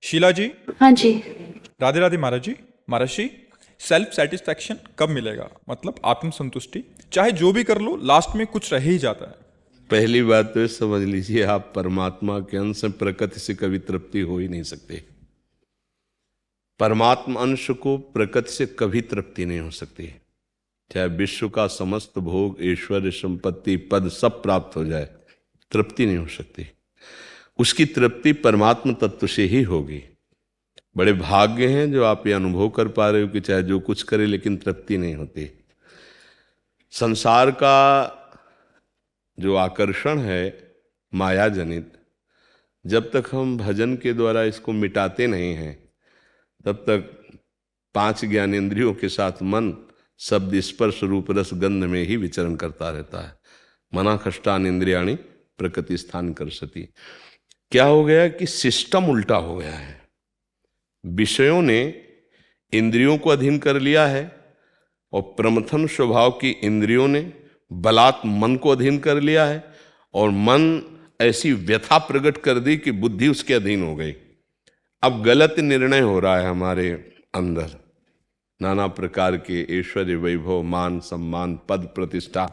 शीला जी। हाँ जी। राधे राधे महाराज जी। महाराज जी, self satisfaction कब मिलेगा? मतलब आत्मसंतुष्टि, चाहे जो भी कर लो लास्ट में कुछ रह ही जाता है। पहली बात तो ये समझ लीजिए, आप परमात्मा के अंश हैं, प्रकृति से कभी तृप्ति हो ही नहीं सकती। परमात्मा अंश को प्रकृति से कभी तृप्ति नहीं हो सकती। चाहे विश्व का समस्त भोग, ऐश्वर्य, संपत्ति, पद सब प्राप्त हो जाए, तृप्ति नहीं हो सकती। उसकी तृप्ति परमात्मा तत्व से ही होगी। बड़े भाग्य हैं जो आप ये अनुभव कर पा रहे हो कि चाहे जो कुछ करे लेकिन तृप्ति नहीं होती। संसार का जो आकर्षण है माया जनित, जब तक हम भजन के द्वारा इसको मिटाते नहीं हैं तब तक पांच ज्ञानेंद्रियों के साथ मन शब्द, स्पर्श, रूप, रस, गंध में ही विचरण करता रहता है। मना खष्टान इंद्रियाणी प्रकृति स्थान कर सती। क्या हो गया कि सिस्टम उल्टा हो गया है। विषयों ने इंद्रियों को अधीन कर लिया है और प्रमथन स्वभाव की इंद्रियों ने बलात् मन को अधीन कर लिया है, और मन ऐसी व्यथा प्रकट कर दी कि बुद्धि उसके अधीन हो गई। अब गलत निर्णय हो रहा है हमारे अंदर, नाना प्रकार के ऐश्वर्य, वैभव, मान, सम्मान, पद, प्रतिष्ठा।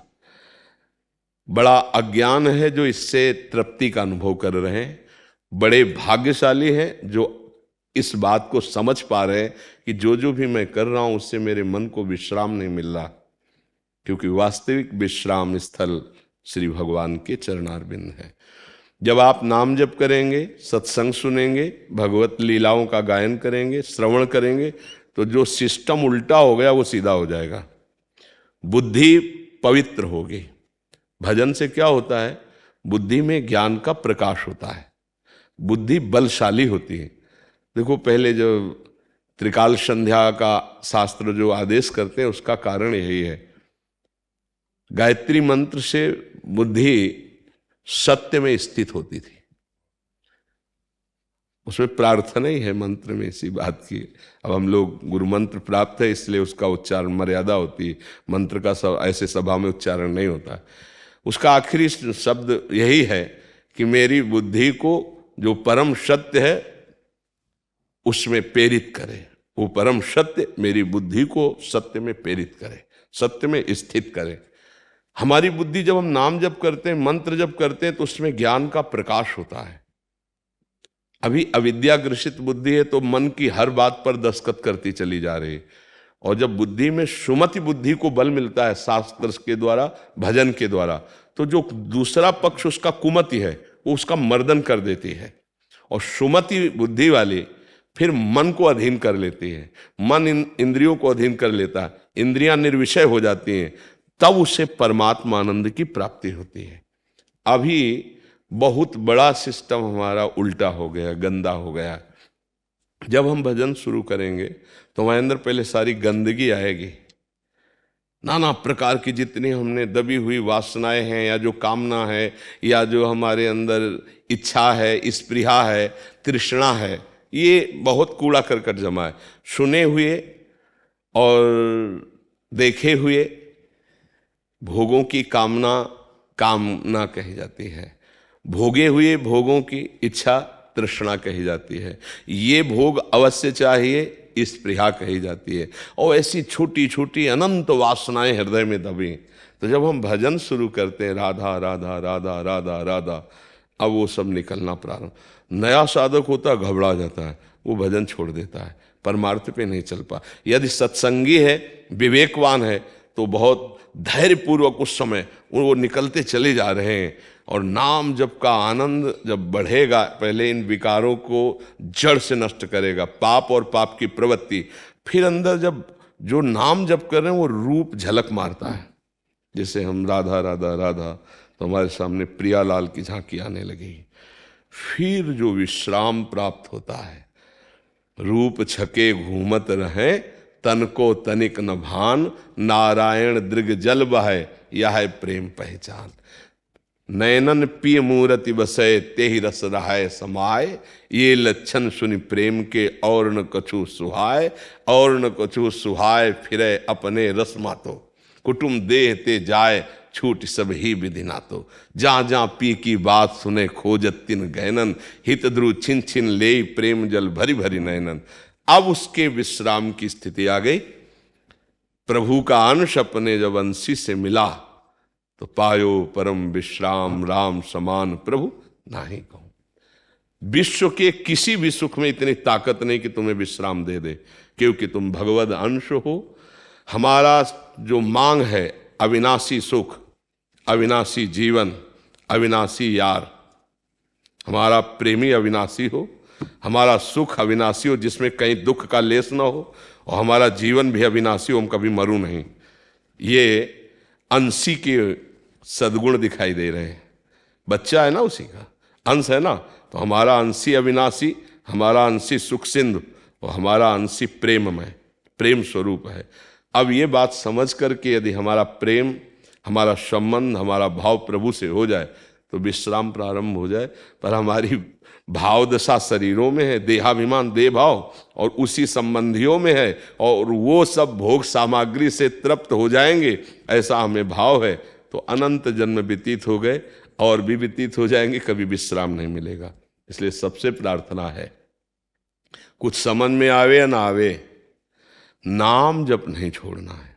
बड़ा अज्ञान है जो इससे तृप्ति का अनुभव कर रहे हैं। बड़े भाग्यशाली हैं जो इस बात को समझ पा रहे हैं कि जो जो भी मैं कर रहा हूं उससे मेरे मन को विश्राम नहीं मिल रहा, क्योंकि वास्तविक विश्राम स्थल श्री भगवान के चरणारविंद है। जब आप नाम जप करेंगे, सत्संग सुनेंगे, भगवत लीलाओं का गायन करेंगे, श्रवण करेंगे, तो जो सिस्टम उल्टा हो गया वो सीधा हो जाएगा। बुद्धि पवित्र होगी। भजन से क्या होता है? बुद्धि में ज्ञान का प्रकाश होता है, बुद्धि बलशाली होती है। देखो, पहले जो त्रिकाल संध्या का शास्त्र जो आदेश करते हैं उसका कारण यही है। गायत्री मंत्र से बुद्धि सत्य में स्थित होती थी। उसमें प्रार्थना ही है मंत्र में, इसी बात की। अब हम लोग गुरु मंत्र प्राप्त है इसलिए उसका उच्चारण मर्यादा होती है। मंत्र का सब ऐसे सभा में उच्चारण नहीं होता। उसका आखिरी शब्द यही है कि मेरी बुद्धि को जो परम सत्य है उसमें प्रेरित करे। वो परम सत्य मेरी बुद्धि को सत्य में प्रेरित करे, सत्य में स्थित करे। हमारी बुद्धि जब हम नाम जप करते हैं, मंत्र जप करते हैं, तो उसमें ज्ञान का प्रकाश होता है। अभी अविद्या ग्रसित बुद्धि है तो मन की हर बात पर दस्तखत करती चली जा रही है। और जब बुद्धि में सुमति बुद्धि को बल मिलता है शास्त्र के द्वारा, भजन के द्वारा, तो जो दूसरा पक्ष उसका कुमति है वो उसका मर्दन कर देती है। और सुमति बुद्धि वाली फिर मन को अधीन कर लेती है, मन इंद्रियों को अधीन कर लेता है, इंद्रियां निर्विषय हो जाती हैं, तब उसे परमात्मा आनंद की प्राप्ति होती है। अभी बहुत बड़ा सिस्टम हमारा उल्टा हो गया, गंदा हो गया। जब हम भजन शुरू करेंगे तो हमारे अंदर पहले सारी गंदगी आएगी। नाना प्रकार की जितनी हमने दबी हुई वासनाएं हैं, या जो कामना है, या जो हमारे अंदर इच्छा है, स्पृहा है, तृष्णा है, ये बहुत कूड़ा करकट जमा है। सुने हुए और देखे हुए भोगों की कामना कामना कही जाती है, भोगे हुए भोगों की इच्छा तृष्णा कही जाती है, ये भोग अवश्य चाहिए स्पृहा कही जाती है। और ऐसी छोटी छोटी अनंत वासनाएं हृदय में दबी। तो जब हम भजन शुरू करते हैं, राधा राधा राधा राधा राधा, अब वो सब निकलना प्रारंभ। नया साधक होता है, घबरा जाता है, वो भजन छोड़ देता है, परमार्थ पे नहीं चल पा। यदि सत्संगी है, विवेकवान है, तो बहुत धैर्यपूर्वक उस समय वो निकलते चले जा रहे हैं। और नाम जप का आनंद जब बढ़ेगा, पहले इन विकारों को जड़ से नष्ट करेगा, पाप और पाप की प्रवृत्ति। फिर अंदर जब जो नाम जप कर रहे हैं वो रूप झलक मारता है। जैसे हम राधा राधा राधा, तो हमारे सामने प्रियालाल की झांकी आने लगी। फिर जो विश्राम प्राप्त होता है, रूप छके घूमत रहे, तन को तनिक न भान, नारायण दृग जल बहै, यह है प्रेम पहचान। नयनन पिय मूरति बसै, तेहि रस रहाय समाय, ये लक्षण सुनि प्रेम के और न कछु सुहाय, और न कछु सुहाय फिरे अपने रस मातो। कुटुम देह ते जाए छूट सब ही विधि ना तो। जहाँ जहाँ पी की बात सुने खोजत तिन गैनन, हित ध्रुव छिन छिन ले प्रेम जल भरी भरी नयनन। अब उसके विश्राम की स्थिति आ गई। प्रभु का अंश अपने जब अंशी से मिला तो पायो परम विश्राम, राम समान प्रभु नाही कहूं। विश्व के किसी भी सुख में इतनी ताकत नहीं कि तुम्हें विश्राम दे दे, क्योंकि तुम भगवद अंश हो। हमारा जो मांग है अविनाशी सुख, अविनाशी जीवन, अविनाशी यार, हमारा प्रेमी अविनाशी हो, हमारा सुख अविनाशी हो जिसमें कहीं दुख का लेस ना हो, और हमारा जीवन भी अविनाशी हो, हम कभी मरूं नहीं। ये अंशी के सद्गुण दिखाई दे रहे हैं। बच्चा है ना, उसी का अंश है ना, तो हमारा अंशी अविनाशी, हमारा अंशी सुख सिंधु और हमारा अंशी प्रेममय, प्रेम स्वरूप है। अब ये बात समझ करके यदि हमारा प्रेम, हमारा संबंध, हमारा भाव प्रभु से हो जाए तो विश्राम प्रारंभ हो जाए। पर हमारी भाव दशा शरीरों में है, देहाभिमान देह भाव, और उसी संबंधियों में है, और वो सब भोग सामग्री से तृप्त हो जाएंगे ऐसा हमें भाव है, तो अनंत जन्म व्यतीत हो गए और भी व्यतीत हो जाएंगे, कभी विश्राम नहीं मिलेगा। इसलिए सबसे प्रार्थना है, कुछ समझ में आवे या ना आवे, नाम जप नहीं छोड़ना है।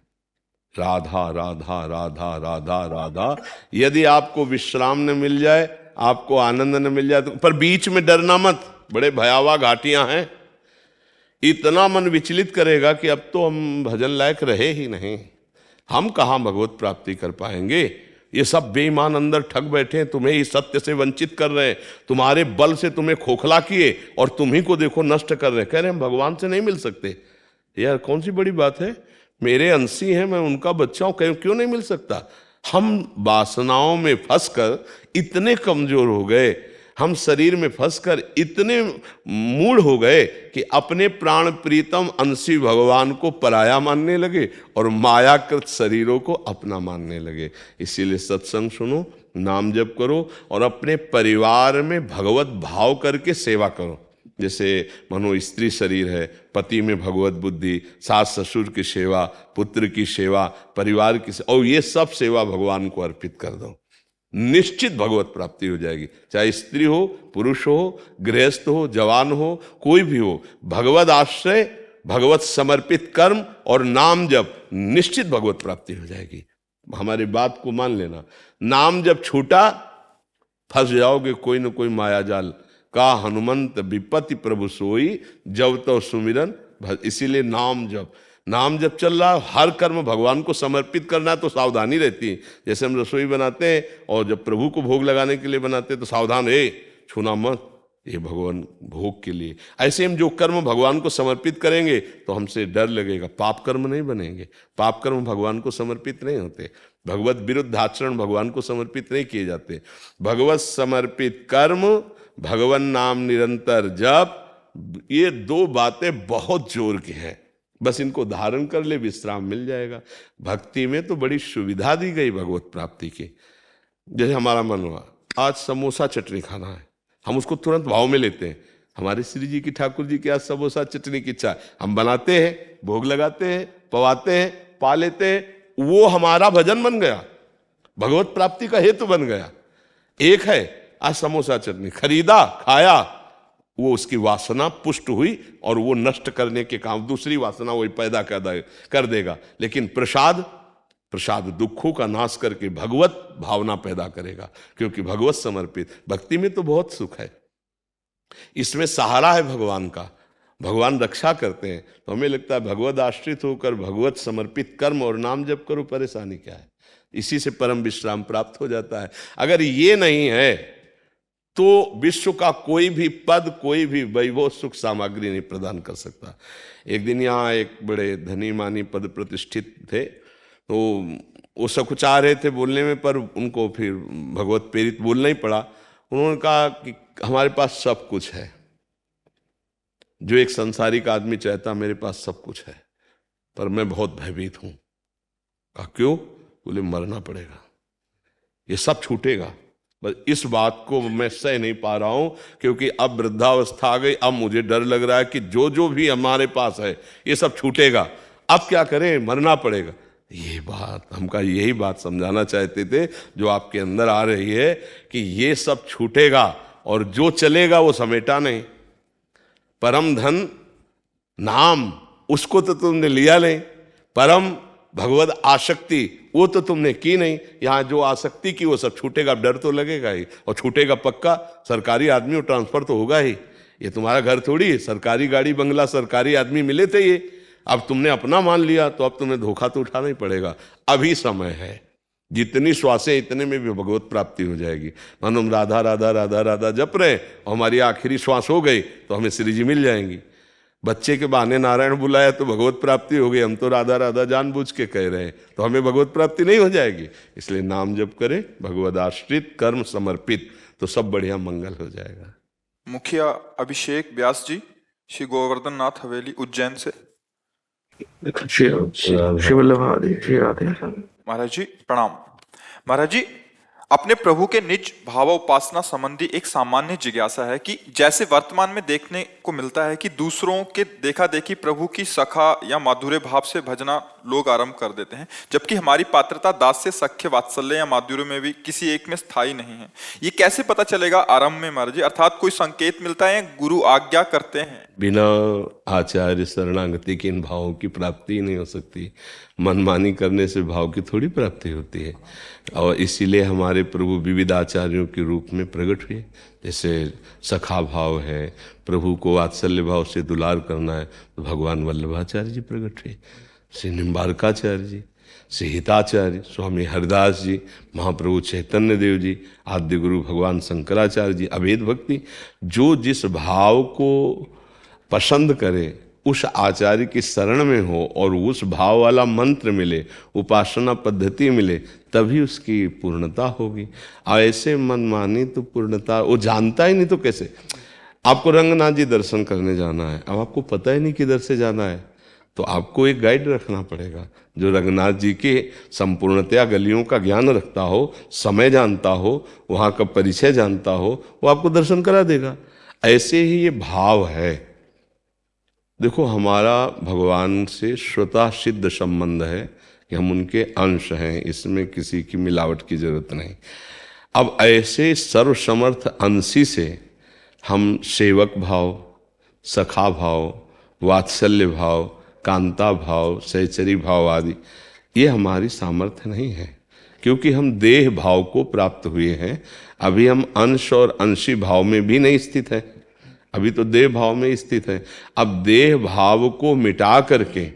राधा राधा राधा राधा राधा। यदि आपको विश्राम न मिल जाए, आपको आनंद न मिल जाए तो, पर बीच में डरना मत, बड़े भयावह घाटियां हैं। इतना मन विचलित करेगा कि अब तो हम भजन लायक रहे ही नहीं, हम कहाँ भगवत प्राप्ति कर पाएंगे। ये सब बेईमान अंदर ठग बैठे हैं, तुम्हें इस सत्य से वंचित कर रहे हैं, तुम्हारे बल से तुम्हें खोखला किए और तुम्ही को देखो नष्ट कर रहे हैं। कह रहे हैं हम भगवान से नहीं मिल सकते। यार कौन सी बड़ी बात है, मेरे अंशी हैं, मैं उनका बच्चा हूं, क्यों नहीं मिल सकता। हम वासनाओं में फंसकर इतने कमजोर हो गए, हम शरीर में फंसकर इतने मूढ़ हो गए कि अपने प्राण प्रीतम अंशी भगवान को पराया मानने लगे और मायाकृत शरीरों को अपना मानने लगे। इसीलिए सत्संग सुनो, नाम जप करो और अपने परिवार में भगवत भाव करके सेवा करो। जैसे मनो स्त्री शरीर है, पति में भगवत बुद्धि, सास ससुर की सेवा, पुत्र की सेवा, परिवार की सेवा, और ये सब सेवा भगवान को अर्पित कर दो, निश्चित भगवत प्राप्ति हो जाएगी। चाहे स्त्री हो, पुरुष हो, गृहस्थ हो, जवान हो, कोई भी हो, भगवत आश्रय, भगवत समर्पित कर्म और नाम जप, निश्चित भगवत प्राप्ति हो जाएगी। हमारी बात को मान लेना। नाम जब छूटा फंस जाओगे कोई न कोई माया जाल का। हनुमंत विपत्ति प्रभु सोई, जब तो सुमिरन। इसीलिए नाम जप चल रहा, हर कर्म भगवान को समर्पित करना, तो सावधानी रहती है। जैसे हम रसोई बनाते हैं और जब प्रभु को भोग लगाने के लिए बनाते हैं तो सावधान, छूना मत, ये भगवान भोग के लिए। ऐसे हम जो कर्म भगवान को समर्पित करेंगे तो हमसे डर लगेगा, पाप कर्म नहीं बनेंगे। पाप कर्म भगवान को समर्पित नहीं होते, भगवत विरुद्ध आचरण भगवान को समर्पित नहीं किए जाते। भगवत समर्पित कर्म, भगवान नाम निरंतर जप, ये दो बातें बहुत जोर की हैं। बस इनको धारण कर ले, विश्राम मिल जाएगा। भक्ति में तो बड़ी सुविधा दी गई भगवत प्राप्ति की। जैसे हमारा मन हुआ आज समोसा चटनी खाना है, हम उसको तुरंत भाव में लेते हैं। हमारे श्री जी की, ठाकुर जी की आज समोसा चटनी की इच्छा, हम बनाते हैं, भोग लगाते हैं, पवाते हैं, पा लेते हैं, वो हमारा भजन बन गया, भगवत प्राप्ति का हेतु बन गया। एक है आज समोसा चटनी खरीदा, खाया, वो उसकी वासना पुष्ट हुई और वो नष्ट करने के काम, दूसरी वासना वही पैदा कर देगा। लेकिन प्रसाद दुखों का नाश करके भगवत भावना पैदा करेगा, क्योंकि भगवत समर्पित भक्ति में तो बहुत सुख है। इसमें सहारा है भगवान का, भगवान रक्षा करते हैं। तो हमें लगता है भगवत आश्रित होकर भगवत समर्पित कर्म और नाम जप करो, परेशानी क्या है। इसी से परम विश्राम प्राप्त हो जाता है। अगर ये नहीं है तो विश्व का कोई भी पद, कोई भी वैभव, सुख सामग्री नहीं प्रदान कर सकता। एक दिन यहाँ एक बड़े धनी मानी पद प्रतिष्ठित थे, तो वो सकुचा रहे थे बोलने में, पर उनको फिर भगवत प्रेरित बोलना ही पड़ा। उन्होंने कहा कि हमारे पास सब कुछ है, जो एक संसारिक आदमी चाहता, मेरे पास सब कुछ है, पर मैं बहुत भयभीत हूं। कहा क्यों? बोले मरना पड़ेगा, ये सब छूटेगा। बस इस बात को मैं सह नहीं पा रहा हूं, क्योंकि अब वृद्धावस्था आ गई, अब मुझे डर लग रहा है कि जो जो भी हमारे पास है ये सब छूटेगा, अब क्या करें, मरना पड़ेगा। ये बात हमका यही बात समझाना चाहते थे जो आपके अंदर आ रही है कि ये सब छूटेगा और जो चलेगा वो समेटा नहीं। परम धन नाम उसको तो तुमने लिया नहीं, परम भगवत आसक्ति वो तो तुमने की नहीं। यहाँ जो आसक्ति की वो सब छूटेगा, डर तो लगेगा ही, और छूटेगा पक्का। सरकारी आदमी और ट्रांसफर तो होगा ही, ये तुम्हारा घर थोड़ी है। सरकारी गाड़ी बंगला सरकारी आदमी मिले थे ये, अब तुमने अपना मान लिया तो अब तुम्हें धोखा तो उठाना ही पड़ेगा। अभी समय है, जितनी श्वासें इतने में भी भगवत प्राप्ति हो जाएगी। मानो हम राधा राधा राधा राधा जप रहे और हमारी आखिरी श्वास हो गई तो हमें श्री जी मिल जाएंगी। बच्चे के बहाने नारायण बुलाया तो भगवत प्राप्ति हो गई, हम तो राधा राधा जानबूझ के कह रहे हैं, तो हमें भगवत प्राप्ति नहीं हो जाएगी। इसलिए नाम जप करें, भगवद आश्रित, कर्म समर्पित, तो सब बढ़िया मंगल हो जाएगा। मुखिया अभिषेक व्यास जी, श्री गोवर्धन नाथ हवेली उज्जैन से। महाराज जी प्रणाम। महाराज जी, अपने प्रभु के निज भाव उपासना संबंधी एक सामान्य जिज्ञासा है कि जैसे वर्तमान में देखने को मिलता है कि दूसरों के देखा देखी प्रभु की सखा या माधुर्य भाव से भजना लोग आरंभ कर देते हैं, जबकि हमारी पात्रता दास से सख्य वात्सल्य या माधुर्य में भी किसी एक में स्थायी नहीं है। ये कैसे पता चलेगा आरंभ में महाराज जी? अर्थात कोई संकेत मिलता है या गुरु आज्ञा करते हैं? बिना आचार्य शरणागति के इन भावों की प्राप्ति ही नहीं हो सकती। मनमानी करने से भाव की थोड़ी प्राप्ति होती है। और इसीलिए हमारे प्रभु विविध आचार्यों के रूप में प्रकट हुए। जैसे सखा भाव है, प्रभु को वात्सल्य भाव से दुलार करना है, तो भगवान वल्लभाचार्य जी प्रकट हुए, श्री निम्बारकाचार्य जी, श्री हिताचार्य, स्वामी हरिदास जी, महाप्रभु चैतन्य देव जी, आद्य गुरु भगवान शंकराचार्य जी। अभेद भक्ति, जो जिस भाव को पसंद करे उस आचार्य की शरण में हो और उस भाव वाला मंत्र मिले, उपासना पद्धति मिले, तभी उसकी पूर्णता होगी। ऐसे मनमानी तो पूर्णता वो जानता ही नहीं तो कैसे? आपको रंगनाथ जी दर्शन करने जाना है, अब आपको पता ही नहीं किधर से जाना है, तो आपको एक गाइड रखना पड़ेगा जो रंगनाथ जी के संपूर्णतया गलियों का ज्ञान रखता हो, समय जानता हो, वहाँ का परिचय जानता हो, वो आपको दर्शन करा देगा। ऐसे ही ये भाव है। देखो, हमारा भगवान से स्वतः सिद्ध संबंध है कि हम उनके अंश हैं, इसमें किसी की मिलावट की जरूरत नहीं। अब ऐसे सर्वसमर्थ अंशी से हम सेवक भाव, सखा भाव, वात्सल्य भाव, कांता भाव, सहचरी भाव आदि, ये हमारी सामर्थ्य नहीं है, क्योंकि हम देह भाव को प्राप्त हुए हैं। अभी हम अंश और अंशी भाव में भी नहीं स्थित हैं, अभी तो देह भाव में स्थित है। अब देह भाव को मिटा करके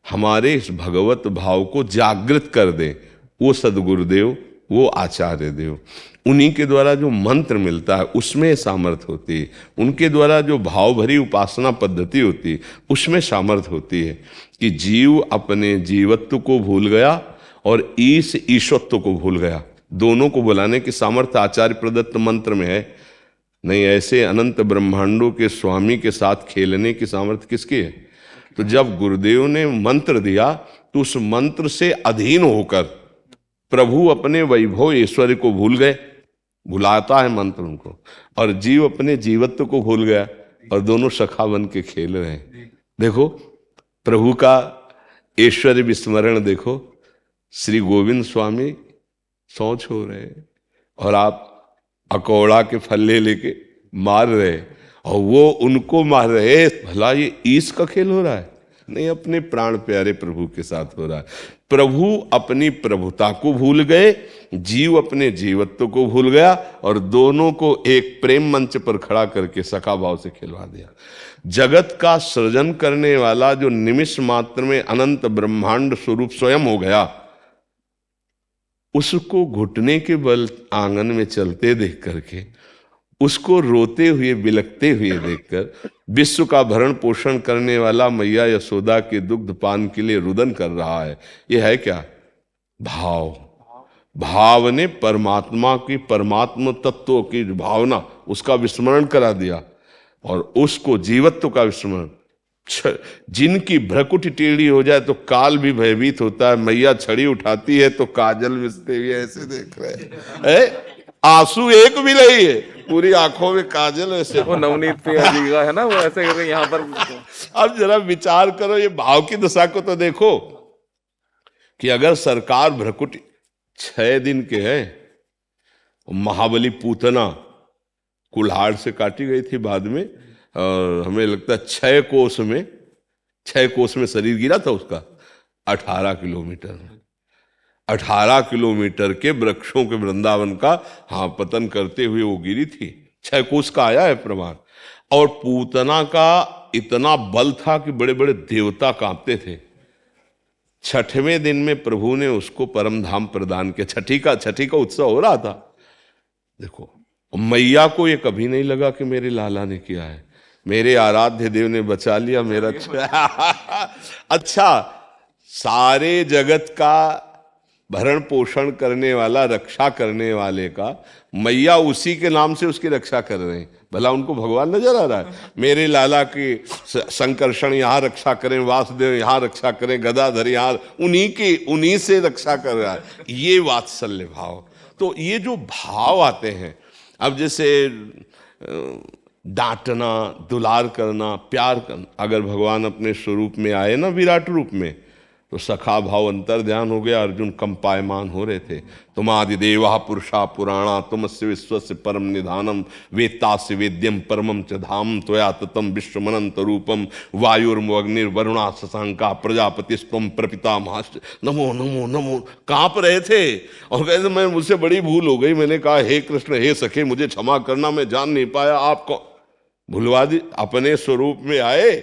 हमारे इस भगवत भाव को जागृत कर दे, वो सदगुरुदेव, वो आचार्य देव, उन्हीं के द्वारा जो मंत्र मिलता है उसमें सामर्थ्य होती है। उनके द्वारा जो भाव भरी उपासना पद्धति होती है उसमें सामर्थ्य होती है कि जीव अपने जीवत्व को भूल गया और ईश ईशत्व को भूल गया। दोनों को बुलाने की सामर्थ्य आचार्य प्रदत्त मंत्र में है। नहीं, ऐसे अनंत ब्रह्मांडों के स्वामी के साथ खेलने की सामर्थ्य किसकी है? तो जब गुरुदेव ने मंत्र दिया तो उस मंत्र से अधीन होकर प्रभु अपने वैभव ऐश्वर्य को भूल गए, भुलाता है मंत्र उनको, और जीव अपने जीवत्व को भूल गया और दोनों सखा बन के खेल रहे हैं। देखो, प्रभु का ऐश्वर्य विस्मरण देखो, श्री गोविंद स्वामी शौच हो रहे हैं और आप अकौड़ा के फल्ले लेके मार रहे, और वो उनको मार रहे। भला ये ईश का खेल हो रहा है? नहीं, अपने प्राण प्यारे प्रभु के साथ हो रहा है। प्रभु अपनी प्रभुता को भूल गए, जीव अपने जीवत्व को भूल गया, और दोनों को एक प्रेम मंच पर खड़ा करके सखा भाव से खिलवा दिया। जगत का सृजन करने वाला जो निमिष मात्र में अनंत ब्रह्मांड स्वरूप स्वयं हो गया, उसको घुटने के बल आंगन में चलते देख करके, उसको रोते हुए बिलखते हुए देखकर, विश्व का भरण पोषण करने वाला मैया यशोदा के दुग्ध पान के लिए रुदन कर रहा है, यह है क्या? भाव। भाव ने परमात्मा की, परमात्मा तत्व की भावना, उसका विस्मरण करा दिया और उसको जीवत्व का विस्मरण। जिनकी भ्रकुटी टेढ़ी हो जाए तो काल भी भयभीत होता है। मैया छड़ी उठाती है तो काजल मिसते हुए ऐसे देख रहे हैं, आंसू एक भी नहीं है, पूरी आंखों में काजल ऐसे। वो नवनीत प्रिया जी का है ना, वो ऐसे करके यहाँ पर। अब जरा विचार करो, ये भाव की दशा को तो देखो। कि अगर सरकार भ्रकुटी 6 दिन के है, महाबली पूतना कुल्हाड़ से काटी गई थी बाद में, और हमें लगता है 6 कोस में शरीर गिरा था उसका, 18 किलोमीटर 18 किलोमीटर के वृक्षों के वृंदावन का पतन करते हुए वो गिरी थी। 6 कोस का आया है प्रमाण। और पूतना का इतना बल था कि बड़े बड़े देवता कांपते थे। 6वें दिन में प्रभु ने उसको परम धाम प्रदान किया। छठी का उत्सव हो रहा था। देखो, मैया को ये कभी नहीं लगा कि मेरे लाला ने किया है, मेरे आराध्य देव ने बचा लिया मेरा। अच्छा, सारे जगत का भरण पोषण करने वाला, रक्षा करने वाले का मैया उसी के नाम से उसकी रक्षा कर रहे हैं। भला उनको भगवान नजर आ रहा है? मेरे लाला की संकर्षण यहाँ रक्षा करें, वासुदेव यहाँ रक्षा करें, गदाधर यहाँ, उन्हीं से रक्षा कर रहा है। ये वात्सल्य भाव। तो ये जो भाव आते हैं, अब जैसे डांटना, दुलार करना, प्यार करना, अगर भगवान अपने स्वरूप में आए ना, विराट रूप में, तो सखा भाव अंतर ध्यान हो गया। अर्जुन कंपायमान हो रहे थे। तुम आदि देवा पुरुषा पुराणा, तुमस्य विश्वस्य परम निधानम, वेत्तास्य वेद्यम परमम च धाम, त्वया ततम विश्वमनंत रूपम, वायुर्मग्निर्वरुणा शशांका प्रजापतिस्त्वं प्रपितामहश्च, नमो नमो नमो। कांप रहे थे और कहते मैं, मुझसे बड़ी भूल हो गई। मैंने कहा हे कृष्ण, हे सखे, मुझे क्षमा करना, मैं जान नहीं पाया, आपको भुलवा दी। अपने स्वरूप में आए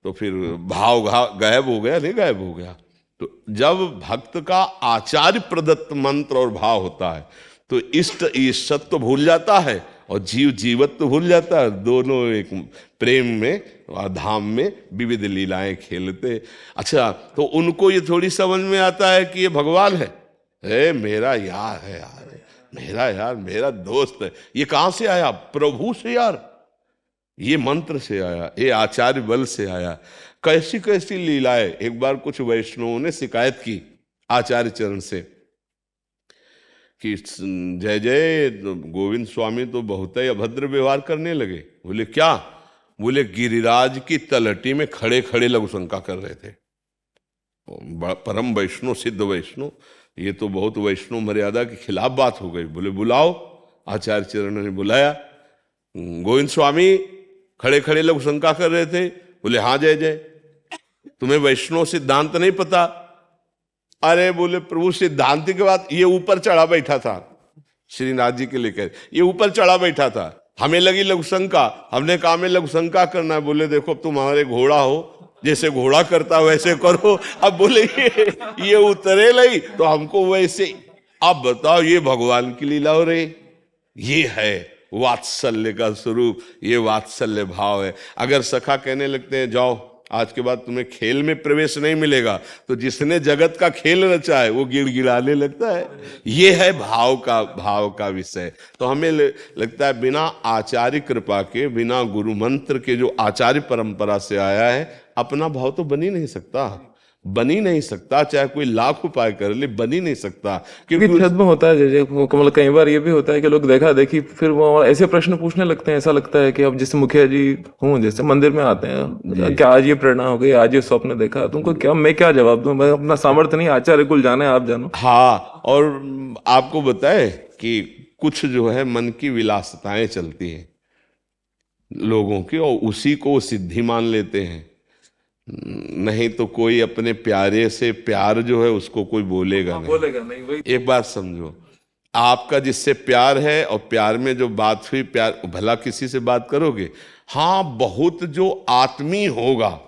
तो फिर भाव गायब हो गया, नहीं गायब हो गया। तो जब भक्त का आचार्य प्रदत्त मंत्र और भाव होता है तो इष्ट ईश्वरत्व तो भूल जाता है और जीव जीवत्व तो भूल जाता है। दोनों एक प्रेम में और धाम में विविध लीलाएं खेलते। अच्छा, तो उनको ये थोड़ी समझ में आता है कि ये भगवान है, मेरा यार है, मेरा दोस्त है। ये कहां से आया? प्रभु से यार, ये मंत्र से आया, ये आचार्य बल से आया। कैसी कैसी लीलाएं। एक बार कुछ वैष्णवों ने शिकायत की आचार्य चरण से कि जय जय गोविंद स्वामी तो बहुत ही अभद्र व्यवहार करने लगे। बोले क्या? बोले गिरिराज की तलहटी में खड़े खड़े लघु शंका कर रहे थे। परम वैष्णव, सिद्ध वैष्णव, ये तो बहुत वैष्णव मर्यादा के खिलाफ बात हो गई। बोले बुलाओ। आचार्य चरण ने बुलाया। गोविंद स्वामी खड़े खड़े लोग शंका कर रहे थे। बोले हाँ जय जय, तुम्हें वैष्णव सिद्धांत नहीं पता? अरे बोले प्रभु, सिद्धांत के बाद ये ऊपर चढ़ा बैठा था, श्रीनाथ जी के लेकर ये ऊपर चढ़ा बैठा था। हमें लगी लघु शंका, हमने कहा में लघु शंका करना है। बोले देखो तुम हमारे घोड़ा हो, जैसे घोड़ा करता वैसे करो। अब बोले ये उतरे नहीं तो हमको वैसे। अब बताओ, ये भगवान की लीला हो रही। ये है वात्सल्य का स्वरूप, ये वात्सल्य भाव है। अगर सखा कहने लगते हैं जाओ आज के बाद तुम्हें खेल में प्रवेश नहीं मिलेगा, तो जिसने जगत का खेल रचा है वो गिड़गिड़ाने लगता है। ये है भाव का विषय। तो हमें लगता है बिना आचार्य कृपा के, बिना गुरु मंत्र के, जो आचार्य परंपरा से आया है, अपना भाव तो बन ही नहीं सकता। चाहे कोई लाख उपाय कर ले, बन ही नहीं सकता। क्योंकि छद्म होता है जैसे कमल। कई बार ये भी होता है कि लोग देखा देखी फिर वो ऐसे प्रश्न पूछने लगते हैं। ऐसा लगता है कि अब जैसे मुखिया जी हूँ, जैसे मंदिर में आते हैं, क्या आज ये प्रेरणा हो गई, आज ये स्वप्न देखा, तुमको क्या, मैं क्या जवाब दूं? मैं अपना सामर्थ्य नहीं, आचार्य कुल जाने, आप जानो। हाँ, और आपको बताए कि कुछ जो है मन की विलासिताएं चलती हैं लोगों की, और उसी को सिद्धि मान लेते हैं। नहीं तो कोई अपने प्यारे से प्यार जो है उसको कोई बोलेगा नहीं। वही एक बात समझो, आपका जिससे प्यार है और प्यार में जो बात हुई, प्यार भला किसी से बात करोगे? हाँ, बहुत जो आत्मीय होगा,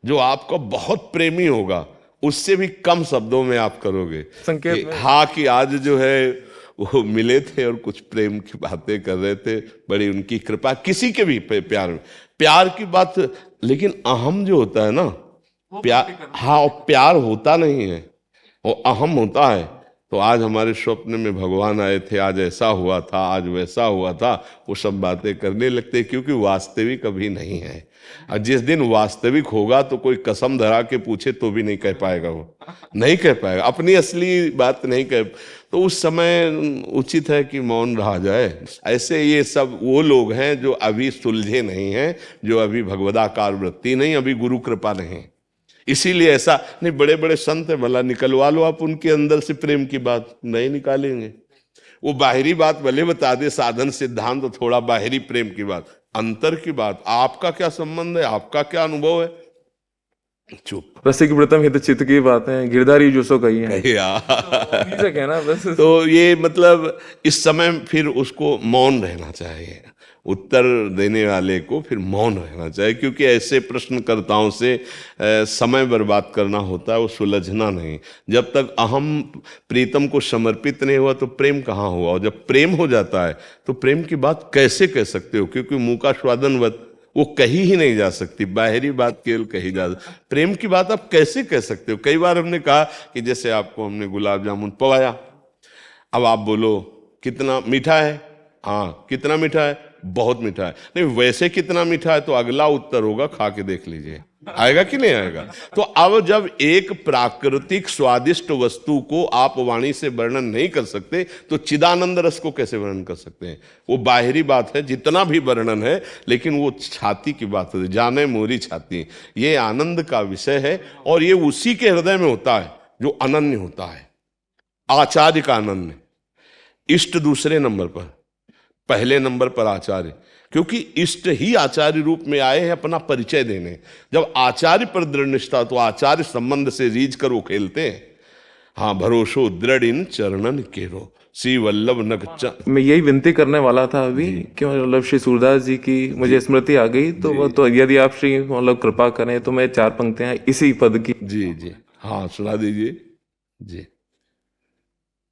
जो आपका बहुत प्रेमी होगा, उससे भी कम शब्दों में आप करोगे संकेत। हाँ, कि आज जो है वो मिले थे और कुछ प्रेम की बातें कर रहे थे, बड़ी उनकी कृपा। किसी के भी प्यार की बात। लेकिन अहम जो होता है ना, प्यार, हाँ, प्यार होता नहीं है, वो अहम होता है। तो आज हमारे स्वप्न में भगवान आए थे, आज ऐसा हुआ था, आज वैसा हुआ था, वो सब बातें करने लगते हैं, क्योंकि वास्तविक अभी नहीं है। और जिस दिन वास्तविक होगा तो कोई कसम धरा के पूछे तो भी नहीं कह पाएगा, वो नहीं कह पाएगा, अपनी असली बात नहीं कह। तो उस समय उचित है कि मौन रहा जाए। ऐसे ये सब वो लोग हैं जो अभी सुलझे नहीं हैं, जो अभी भगवदाकार वृत्ति नहीं, अभी गुरु कृपा नहीं। इसीलिए ऐसा नहीं, बड़े बड़े संत है, भला निकलवा लो आप उनके अंदर से प्रेम की बात, नहीं निकालेंगे। वो बाहरी बात भले बता दे, साधन सिद्धांत तो थोड़ा बाहरी प्रेम की बात, अंतर की बात, आपका क्या संबंध है, आपका क्या अनुभव है, चुप। रसिक व्रतम हित चित्त की बातें गिरधारी जो सो कही है, यार से कहना बस। तो ये मतलब इस समय फिर उसको मौन रहना चाहिए, उत्तर देने वाले को फिर मौन रहना चाहिए, क्योंकि ऐसे प्रश्नकर्ताओं से समय बर्बाद करना होता है, वो सुलझना नहीं। जब तक अहम प्रीतम को समर्पित नहीं हुआ तो प्रेम कहाँ हुआ, और जब प्रेम हो जाता है तो प्रेम की बात कैसे कह सकते हो, क्योंकि मुँह का स्वादनवत वो कही ही नहीं जा सकती, बाहरी बात केवल कही जा सकती, प्रेम की बात आप कैसे कह सकते हो। कई बार हमने कहा कि जैसे आपको हमने गुलाब जामुन पवाया, अब आप बोलो कितना मीठा है, हाँ कितना मीठा है, बहुत मीठा है, नहीं वैसे कितना मीठा है, तो अगला उत्तर होगा खा के देख लीजिए, आएगा कि नहीं आएगा। तो अब जब एक प्राकृतिक स्वादिष्ट वस्तु को आप वाणी से वर्णन नहीं कर सकते तो चिदानंद रस को कैसे वर्णन कर सकते हैं। वो बाहरी बात है, जितना भी वर्णन है, लेकिन वो छाती की बात है, जाने मोरी छाती, ये आनंद का विषय है, और ये उसी के हृदय में होता है जो अनन्य होता है। आचार्य का अनन्य, इष्ट दूसरे नंबर पर, पहले नंबर पर आचार्य, क्योंकि इष्ट ही आचार्य रूप में आए हैं अपना परिचय देने। जब आचार्य पर दृढ़ निष्ठा, तो आचार्य संबंध से रीझ कर वो खेलते हैं। हाँ, भरोसो दृढ़ इन चरणन केरो, श्री वल्लभ नक। मैं यही विनती करने वाला था अभी कि मतलब श्री सूरदास जी की मुझे स्मृति आ गई, तो वो तो यदि आप श्री मतलब कृपा करें तो मैं 4 पंक्तियां इसी पद की। जी जी हाँ सुना दीजिए जी।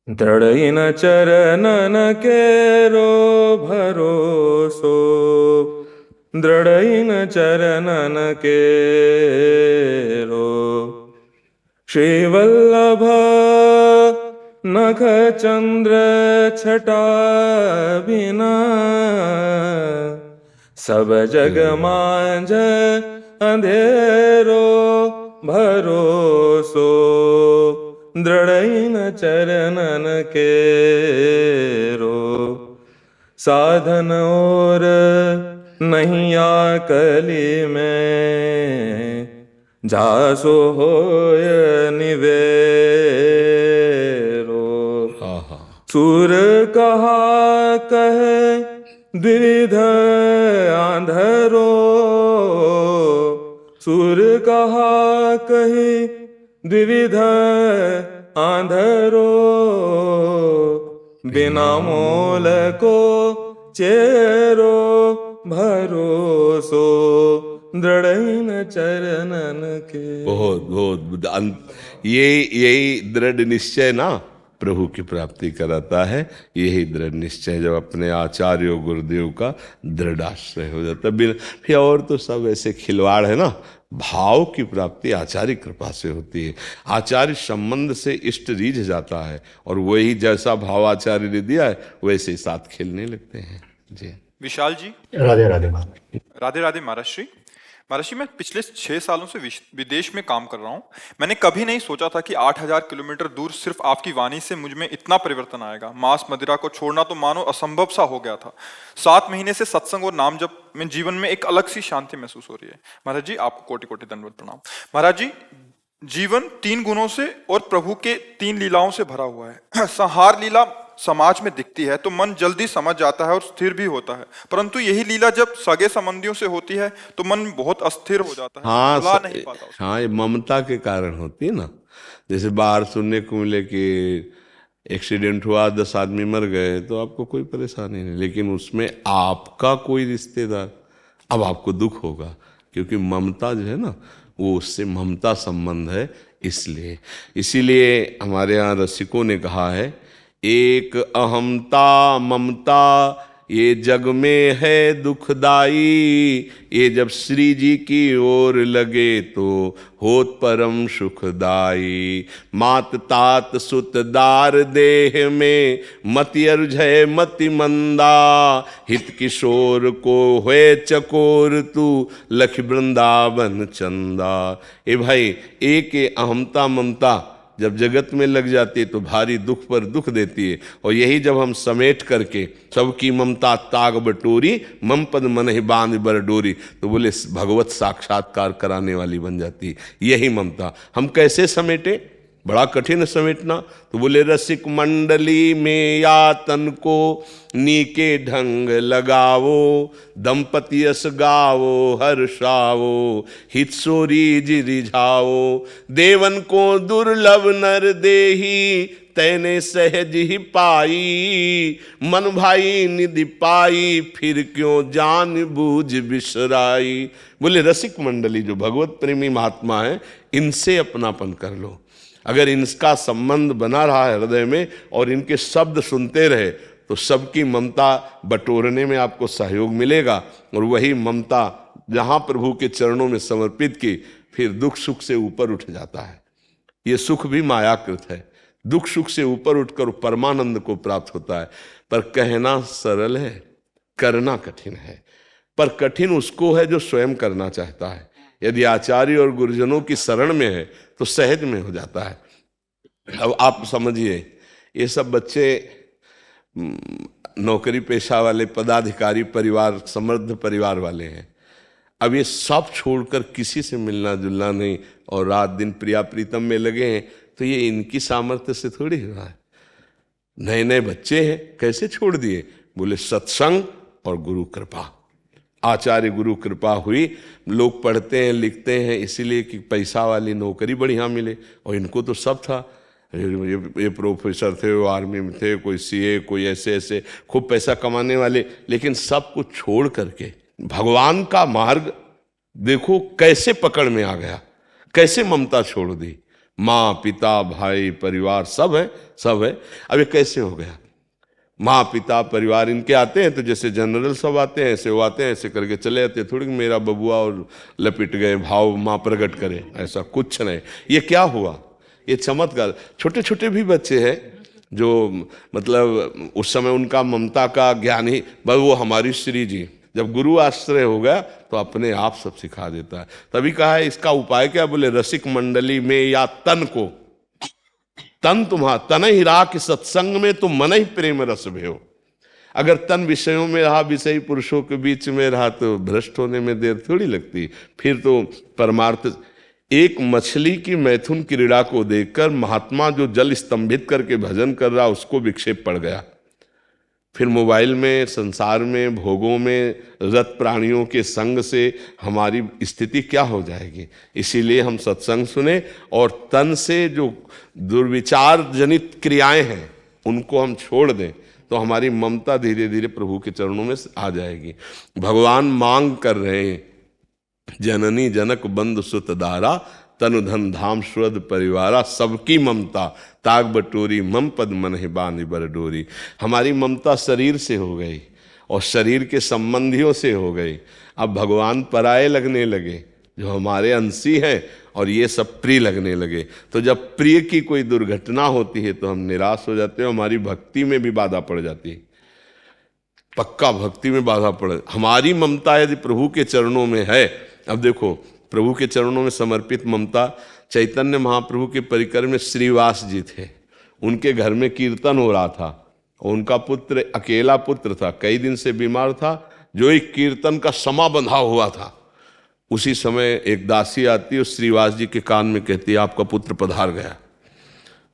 दृढ़ चरणन केरो भरोसो, दृढ़ चरणन केरो, श्रीवल्लभ नख चंद्र छटा बिना, सब जग मांझ अंधेरो भरोसो, दृढ़ चरणन केरो, साधन और नहीं आकली में, जासो होय निवेरो, सुर कहा कहे द्विविध आंधरो, सुर कहा कहे द्विविध आंधरो, बिना मोल को चेरो भरोसो, दृढ़ चरणन के। बहुत बहुत यही दृढ़ निश्चय ना प्रभु की प्राप्ति कराता है। यही दृढ़ निश्चय जब अपने आचार्य गुरुदेव का दृढ़ आश्रय हो जाता है। फिर और तो सब ऐसे खिलवाड़ है ना, भाव की प्राप्ति आचार्य कृपा से होती है। आचार्य संबंध से इष्ट रीझ जाता है, और वही जैसा भाव आचार्य ने दिया है वैसे ही साथ खेलने लगते हैं। जी विशाल जी, राधे राधे महाराज। राधे राधे महाराज श्री। महाराज जी, मैं पिछले 6 सालों से विदेश में काम कर रहा हूँ। मैंने कभी नहीं सोचा था कि 8000 किलोमीटर दूर सिर्फ आपकी वाणी से मुझ में इतना परिवर्तन आएगा। मांस मदिरा को छोड़ना तो मानो असंभव सा हो गया था। 7 महीने से सत्संग और नाम जप में जीवन में एक अलग सी शांति महसूस हो रही है। महाराज जी, आपको कोटि कोटि दंडवत प्रणाम। महाराज जी, जीवन 3 गुणों से और प्रभु के 3 लीलाओं से भरा हुआ है। संहार लीला समाज में दिखती है तो मन जल्दी समझ जाता है और स्थिर भी होता है, परंतु यही लीला जब सगे संबंधियों से होती है तो मन बहुत अस्थिर हो जाता है। हाँ नहीं पाता उसको। हाँ, ये ममता के कारण होती है ना। जैसे बाहर सुनने को मिले कि एक्सीडेंट हुआ, 10 आदमी मर गए, तो आपको कोई परेशानी नहीं, लेकिन उसमें आपका कोई रिश्तेदार, अब आपको दुख होगा, क्योंकि ममता जो है ना, वो उससे ममता संबंध है। इसीलिए हमारे यहाँ रसिकों ने कहा है, एक अहमता ममता ये जग में है दुखदाई, ये जब श्री जी की ओर लगे तो होत परम सुखदाई। मात तात सुत दार देह में मति अर्झय मति मंदा, हित किशोर को हुए चकोर तू लख वृंदावन चंदा। ए भाई, एक अहमता ममता जब जगत में लग जाती है तो भारी दुख पर दुख देती है। और यही जब हम समेट करके सबकी ममता ताग बटोरी, मम पद मन ही बांध बर डोरी, तो बोले भगवत साक्षात्कार कराने वाली बन जाती है यही ममता। हम कैसे समेटे? बड़ा कठिन समेटना। तो बोले रसिक मंडली में या तन को नीके ढंग लगावो, दंपति यस गावो हर्षावो, हित सोरी रिझाओ, देवन को दुर्लभ नर देही, तैने सहज ही पाई, मन भाई निधि पाई, फिर क्यों जान बूझ बिसराई। बोले रसिक मंडली जो भगवत प्रेमी महात्मा है, इनसे अपनापन कर लो। अगर इनका संबंध बना रहा है हृदय में और इनके शब्द सुनते रहे तो सबकी ममता बटोरने में आपको सहयोग मिलेगा। और वही ममता जहाँ प्रभु के चरणों में समर्पित की, फिर दुख सुख से ऊपर उठ जाता है। ये सुख भी मायाकृत है। दुख सुख से ऊपर उठकर परमानंद को प्राप्त होता है। पर कहना सरल है, करना कठिन है। पर कठिन उसको है जो स्वयं करना चाहता है। यदि आचार्य और गुरुजनों की शरण में है तो सहज में हो जाता है। अब आप समझिए, ये सब बच्चे नौकरी पेशा वाले, पदाधिकारी परिवार, समृद्ध परिवार वाले हैं। अब ये सब छोड़कर किसी से मिलना जुलना नहीं और रात दिन प्रिया प्रीतम में लगे हैं, तो ये इनकी सामर्थ्य से थोड़ी हुआ है। नए नए बच्चे हैं, कैसे छोड़ दिए? बोले सत्संग और गुरु कृपा। आचार्य गुरु कृपा हुई। लोग पढ़ते हैं लिखते हैं इसीलिए कि पैसा वाली नौकरी बढ़िया मिले, और इनको तो सब था। ये प्रोफेसर थे, वो आर्मी में थे, कोई सीए, कोई ऐसे ऐसे खूब पैसा कमाने वाले। लेकिन सब कुछ छोड़ करके भगवान का मार्ग देखो कैसे पकड़ में आ गया, कैसे ममता छोड़ दी। माँ पिता भाई परिवार सब है, सब है। अब ये कैसे हो गया? माँ पिता परिवार इनके आते हैं तो जैसे जनरल सब आते हैं ऐसे वो आते हैं, ऐसे करके चले जाते हैं। थोड़ी मेरा बबुआ और लपिट गए, भाव माँ प्रकट करे, ऐसा कुछ नहीं। ये क्या हुआ? ये चमत्कार। छोटे छोटे भी बच्चे हैं जो मतलब उस समय उनका ममता का ज्ञान ही, बस वो हमारी श्री जी जब गुरु आश्रय हो गया तो अपने आप सब सिखा देता है। तभी कहा है इसका उपाय क्या? बोले रसिक मंडली में या तन को, तन तुम्हारा तन ही रहा कि सत्संग में तुम मन ही प्रेम रस भयो। अगर तन विषयों में रहा, विषयी पुरुषों के बीच में रहा, तो भ्रष्ट होने में देर थोड़ी लगती। फिर तो परमार्थ। एक मछली की मैथुन क्रीड़ा को देखकर महात्मा जो जल स्तंभित करके भजन कर रहा उसको विक्षेप पड़ गया। फिर मोबाइल में, संसार में, भोगों में, रत प्राणियों के संग से हमारी स्थिति क्या हो जाएगी। इसीलिए हम सत्संग सुने और तन से जो दुर्विचार जनित क्रियाएं हैं उनको हम छोड़ दें तो हमारी ममता धीरे धीरे प्रभु के चरणों में आ जाएगी। भगवान मांग कर रहे हैं, जननी जनक बंधु सुत दारा, तनु धन धाम सुरद परिवारा, सबकी ममता ताग बटोरी, मम पद मन ही बांध बर डोरी। हमारी ममता शरीर से हो गई और शरीर के संबंधियों से हो गई। अब भगवान पराये लगने लगे जो हमारे अंशी हैं, और ये सब प्रिय लगने लगे। तो जब प्रिय की कोई दुर्घटना होती है तो हम निराश हो जाते हैं, हमारी भक्ति में भी बाधा पड़ जाती है। पक्का भक्ति में बाधा पड़े। हमारी ममता यदि प्रभु के चरणों में है, अब देखो प्रभु के चरणों में समर्पित ममता। चैतन्य महाप्रभु के परिकर में श्रीवास जी थे, उनके घर में कीर्तन हो रहा था और उनका पुत्र अकेला पुत्र था, कई दिन से बीमार था, जो एक कीर्तन का समा बंधा हुआ था। उसी समय एक दासी आती है, श्रीवास जी के कान में कहती है आपका पुत्र पधार गया।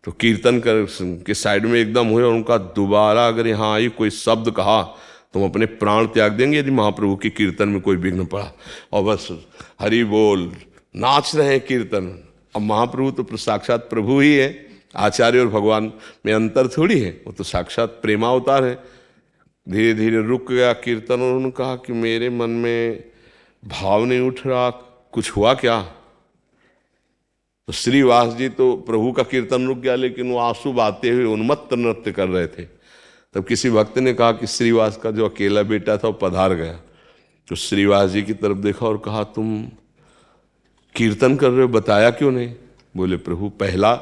तो कीर्तन कर के साइड में एकदम हुए और उनका दोबारा अगर यहाँ आई कोई शब्द कहा तो हम अपने प्राण त्याग देंगे यदि महाप्रभु के कीर्तन में कोई विघ्न पड़ा। और बस हरि बोल नाच रहे हैं कीर्तन। अब महाप्रभु तो साक्षात प्रभु ही है, आचार्य और भगवान में अंतर थोड़ी है, वो तो साक्षात प्रेमावतार है। धीरे धीरे रुक गया कीर्तन और उन्होंने कहा कि मेरे मन में भाव नहीं उठ रहा, कुछ हुआ क्या? तो श्रीवास जी तो प्रभु का कीर्तन रुक गया, लेकिन वो आंसू बहाते हुए उन्मत्त नृत्य कर रहे थे। तब किसी भक्त ने कहा कि श्रीवास का जो अकेला बेटा था वो पधार गया। तो श्रीवास जी की तरफ देखा और कहा तुम कीर्तन कर रहे हो, बताया क्यों नहीं? बोले प्रभु पहला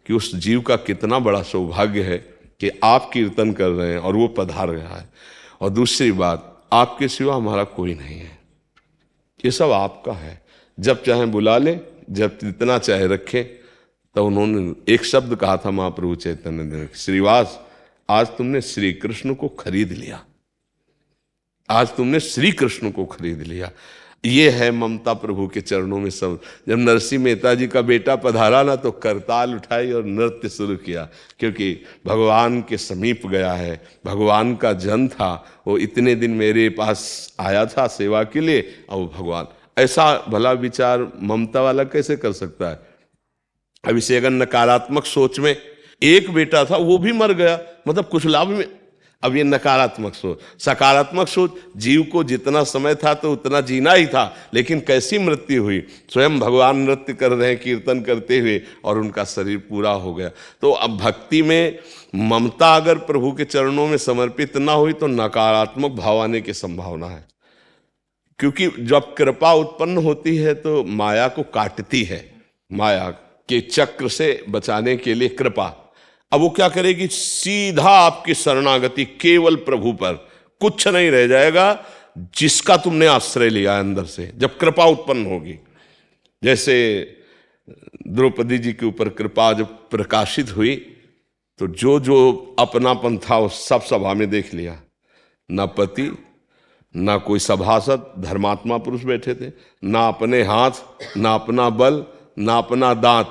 कि उस जीव का कितना बड़ा सौभाग्य है कि आप कीर्तन कर रहे हैं और वो पधार गया है, और दूसरी बात आपके सिवा हमारा कोई नहीं है, ये सब आपका है, जब चाहे बुला ले, जब जितना चाहे रखें। तो उन्होंने एक शब्द कहा था महाप्रभु चैतन्य देव, श्रीवास आज तुमने श्री कृष्ण को खरीद लिया, आज तुमने श्री कृष्ण को खरीद लिया। ये है ममता प्रभु के चरणों में सब। जब नरसिंह मेहता जी का बेटा पधारा ना तो करताल उठाई और नृत्य शुरू किया, क्योंकि भगवान के समीप गया है, भगवान का जन था वो, इतने दिन मेरे पास आया था सेवा के लिए, और भगवान ऐसा भला विचार ममता वाला कैसे कर सकता है। अब इसे अगर नकारात्मक सोच में, एक बेटा था वो भी मर गया, मतलब कुछ लाभ में, अब ये नकारात्मक सोच। सकारात्मक सोच, जीव को जितना समय था तो उतना जीना ही था, लेकिन कैसी मृत्यु हुई, स्वयं भगवान नृत्य कर रहे हैं कीर्तन करते हुए और उनका शरीर पूरा हो गया। तो अब भक्ति में ममता अगर प्रभु के चरणों में समर्पित ना हुई तो नकारात्मक भाव आने की संभावना है, क्योंकि जब कृपा उत्पन्न होती है तो माया को काटती है, माया के चक्र से बचाने के लिए कृपा। अब वो क्या करेगी, सीधा आपकी शरणागति केवल प्रभु पर, कुछ नहीं रह जाएगा जिसका तुमने आश्रय लिया अंदर से, जब कृपा उत्पन्न होगी। जैसे द्रौपदी जी के ऊपर कृपा जब प्रकाशित हुई तो जो जो अपनापन था वो सब सभा में देख लिया, ना पति ना कोई सभासद, धर्मात्मा पुरुष बैठे थे, ना अपने हाथ ना अपना बल ना अपना दांत,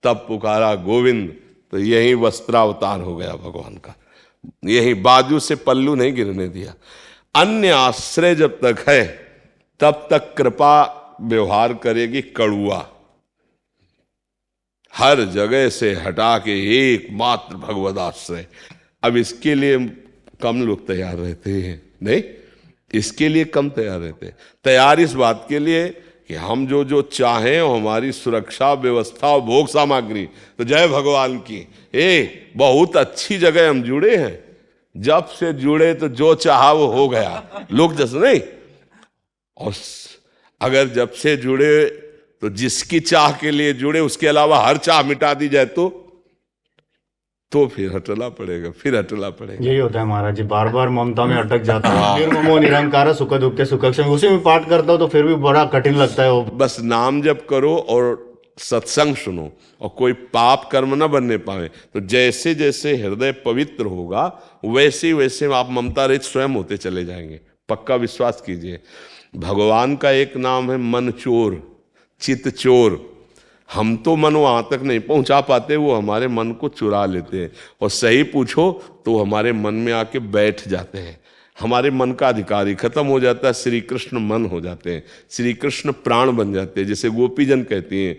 तब पुकारा गोविंद, तो यही वस्त्रावतार हो गया भगवान का, यही बाजू से पल्लू नहीं गिरने दिया। अन्य आश्रय जब तक है तब तक कृपा व्यवहार करेगी कड़ुआ, हर जगह से हटा के एकमात्र भगवद आश्रय। अब इसके लिए कम लोग तैयार रहते हैं, नहीं, इसके लिए कम तैयार रहते हैं। तैयार इस बात के लिए कि हम जो जो चाहें हमारी सुरक्षा व्यवस्था और भोग सामग्री, तो जय भगवान की, बहुत अच्छी जगह हम जुड़े हैं, जब से जुड़े तो जो चाहा वो हो गया, लोग जैसे नहीं। और अगर जब से जुड़े तो जिसकी चाह के लिए जुड़े उसके अलावा हर चाह मिटा दी जाए तो फिर हटना पड़ेगा, फिर हटना पड़ेगा। यही होता है महाराज जी, बार बार ममता में अटक जाता है। निर्ममो निरंकार सुख दुख के सुख, उसी में पाठ करता हूँ तो फिर भी बड़ा कठिन लगता है वो। बस नाम जप करो और सत्संग सुनो और कोई पाप कर्म न बनने पावे, तो जैसे जैसे हृदय पवित्र होगा वैसे वैसे आप ममता रहित स्वयं होते चले जाएंगे। पक्का विश्वास कीजिए। भगवान का एक नाम है मन चोर, चित चोर। हम तो मन वहां तक नहीं पहुंचा पाते, वो हमारे मन को चुरा लेते हैं, और सही पूछो तो हमारे मन में आके बैठ जाते हैं, हमारे मन का अधिकारी खत्म हो जाता है, श्री कृष्ण मन हो जाते हैं, श्री कृष्ण प्राण बन जाते हैं। जैसे गोपीजन कहती हैं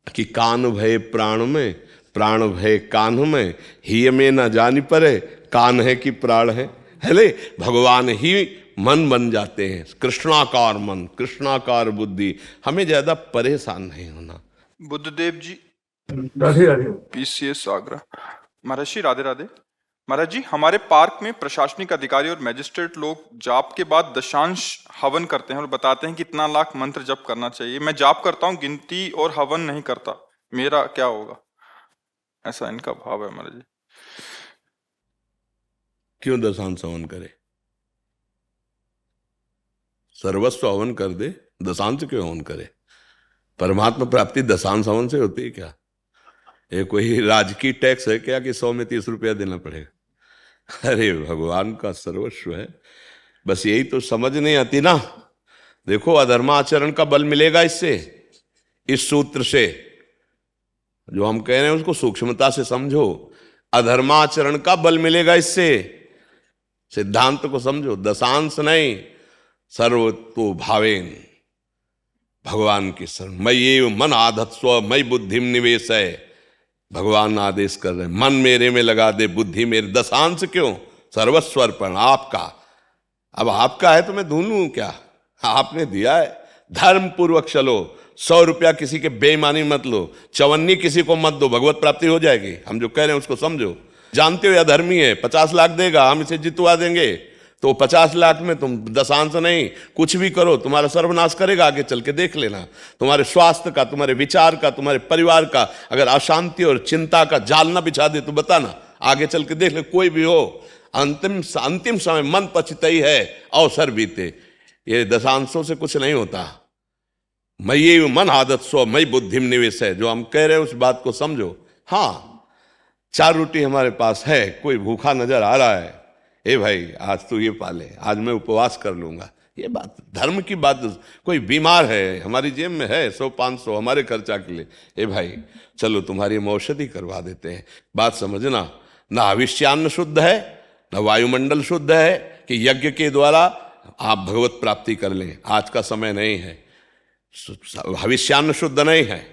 कि कान भय प्राण में, प्राण भय कान में, ही में न जानी परे, कान है कि प्राण है, ले भगवान ही मन बन जाते हैं। कृष्णाकार मन, कृष्णाकार बुद्धि, हमें ज्यादा परेशान नहीं होना। बुद्धदेव जी, राधे राधे। पीसीएस आगरा। महर्षि राधे राधे। महाराज जी, हमारे पार्क में प्रशासनिक अधिकारी और मैजिस्ट्रेट लोग जाप के बाद दशांश हवन करते हैं और बताते हैं कि इतना लाख मंत्र जप करना चाहिए। मैं जाप करता हूँ, गिनती और हवन नहीं करता, मेरा क्या होगा? ऐसा इनका भाव है महाराज जी। क्यों दशांश हवन करे? सर्वस्व हवन कर दे, दशांश क्यों हवन करे? परमात्मा प्राप्ति दशांश हवन से होती है क्या? ये कोई राजकीय टैक्स है क्या कि 100 में 30 रुपया देना पड़ेगा? अरे भगवान का सर्वस्व है, बस यही तो समझ नहीं आती ना। देखो, अधर्माचरण का बल मिलेगा इससे, इस सूत्र से जो हम कह रहे हैं उसको सूक्ष्मता से समझो। अधर्माचरण का बल मिलेगा इससे, सिद्धांत को समझो। दशांश नहीं, सर्व तो भावेन, भगवान की शरण। मैं ये मन आधत्स्व मई बुद्धिम निवेश है, भगवान आदेश कर रहे हैं, मन मेरे में लगा दे, बुद्धि मेरे। दशांश क्यों? सर्वस्वर्पण आपका। अब आपका है तो मैं ढूंढूं क्या? आपने दिया है, धर्म पूर्वक चलो। 100 रुपया किसी के बेईमानी मत लो, 54 किसी को मत दो, भगवत प्राप्ति हो जाएगी। हम जो कह रहे हैं उसको समझो। जानते हो या धर्मी है, 50 लाख देगा, हम इसे जितवा देंगे, तो 50 लाख में तुम दशांश नहीं, कुछ भी करो, तुम्हारा सर्वनाश करेगा। आगे चल के देख लेना, तुम्हारे स्वास्थ्य का, तुम्हारे विचार का, तुम्हारे परिवार का अगर अशांति और चिंता का जाल ना बिछा दे तो बताना, आगे चल के देख ले। कोई भी हो, अंतिम समय मन पछताई है, अवसर बीते। ये दशांशों से कुछ नहीं होता। मयि मन आदत सो मई बुद्धिम निवेश है, जो हम कह रहे हैं उस बात को समझो। हाँ, 4 रोटी हमारे पास है, कोई भूखा नजर आ रहा है, ए भाई आज तू ये पाले, आज मैं उपवास कर लूंगा, ये बात धर्म की बात। कोई बीमार है, हमारी जेब में है 100-500 हमारे खर्चा के लिए, ए भाई चलो तुम्हारी हम औषधि करवा देते हैं। बात समझना, ना हविष्यान्न शुद्ध है, ना वायुमंडल शुद्ध है कि यज्ञ के द्वारा आप भगवत प्राप्ति कर लें। आज का समय नहीं है, हविष्यान्न शुद्ध नहीं है।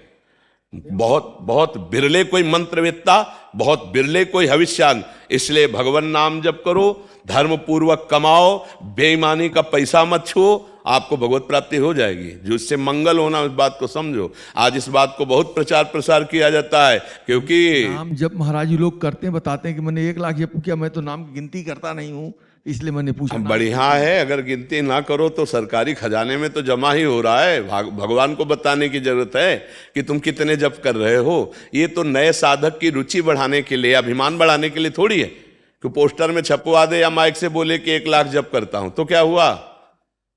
बहुत बहुत बिरले कोई मंत्रवेत्ता, बहुत बिरले कोई हविष्यान्न। इसलिए भगवान नाम जप करो, धर्म पूर्वक कमाओ, बेईमानी का पैसा मत छुओ, आपको भगवत प्राप्ति हो जाएगी। जिससे मंगल होना, इस बात को समझो। आज इस बात को बहुत प्रचार प्रसार किया जाता है, क्योंकि नाम जब महाराज जी लोग करते हैं, बताते हैं कि मैंने 1 लाख जप किया, मैं तो नाम की गिनती करता नहीं हूँ, इसलिए मैंने पूछा। बढ़िया है, अगर गिनती ना करो तो सरकारी खजाने में तो जमा ही हो रहा है। भगवान को बताने की जरूरत है कि तुम कितने जप कर रहे हो। ये तो नए साधक की रुचि बढ़ाने के लिए, अभिमान बढ़ाने के लिए थोड़ी है कि पोस्टर में छपवा दे या माइक से बोले कि 1 लाख जप करता हूं। तो क्या हुआ,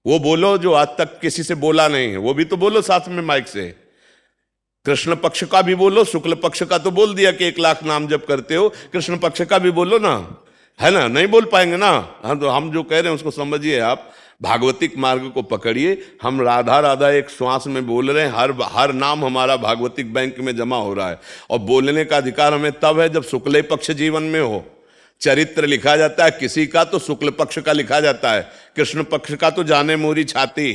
वो बोलो जो आज तक किसी से बोला नहीं है, वो भी तो बोलो साथ में माइक से। कृष्ण पक्ष का भी बोलो, शुक्ल पक्ष का तो बोल दिया कि 1 लाख नाम जप करते हो, कृष्ण पक्ष का भी बोलो ना, है ना। नहीं बोल पाएंगे ना। हाँ, तो हम जो कह रहे हैं उसको समझिए आप, भागवतिक मार्ग को पकड़िए। हम राधा राधा एक श्वास में बोल रहे हैं, हर नाम हमारा भागवतिक बैंक में जमा हो रहा है। और बोलने का अधिकार हमें तब है जब शुक्ल पक्ष जीवन में हो। चरित्र लिखा जाता है किसी का तो शुक्ल पक्ष का लिखा जाता है, कृष्ण पक्ष का तो जाने मोरी छाती,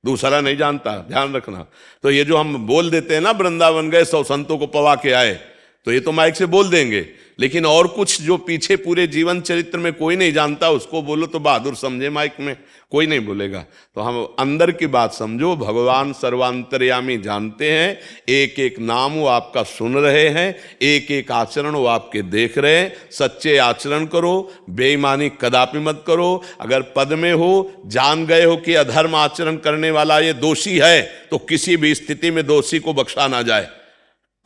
दूसरा नहीं जानता, ध्यान रखना। तो ये जो हम बोल देते हैं ना, वृंदावन गए 100 संतों को पवा के आए, तो ये तो माइक से बोल देंगे, लेकिन और कुछ जो पीछे पूरे जीवन चरित्र में कोई नहीं जानता, उसको बोलो तो बहादुर समझे, माइक में कोई नहीं बोलेगा। तो हम अंदर की बात समझो, भगवान सर्वांतर्यामी जानते हैं, एक एक नाम वो आपका सुन रहे हैं, एक एक आचरण वो आपके देख रहे हैं। सच्चे आचरण करो, बेईमानी कदापि मत करो। अगर पद में हो, जान गए हो कि अधर्म आचरण करने वाला ये दोषी है, तो किसी भी स्थिति में दोषी को बख्शा ना जाए,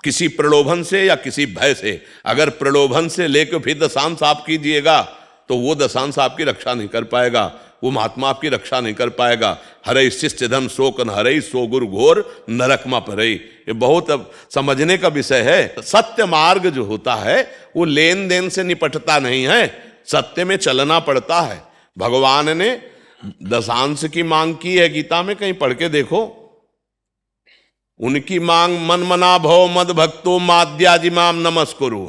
किसी प्रलोभन से या किसी भय से। अगर प्रलोभन से लेकर फिर दशांश आप कीजिएगा तो वो दशांश आपकी रक्षा नहीं कर पाएगा, वो महात्मा आपकी रक्षा नहीं कर पाएगा। हरे शिष्य धन शोकन हरे, सो गुरु घोर नरकमा परे। ये बहुत अब समझने का विषय है। सत्य मार्ग जो होता है वो लेन देन से निपटता नहीं है, सत्य में चलना पड़ता है। भगवान ने दशांश की मांग की है, गीता में कहीं पढ़ के देखो। उनकी मांग मन मना भव मद भक्तो माद्याजिमाम नमस्कुरु।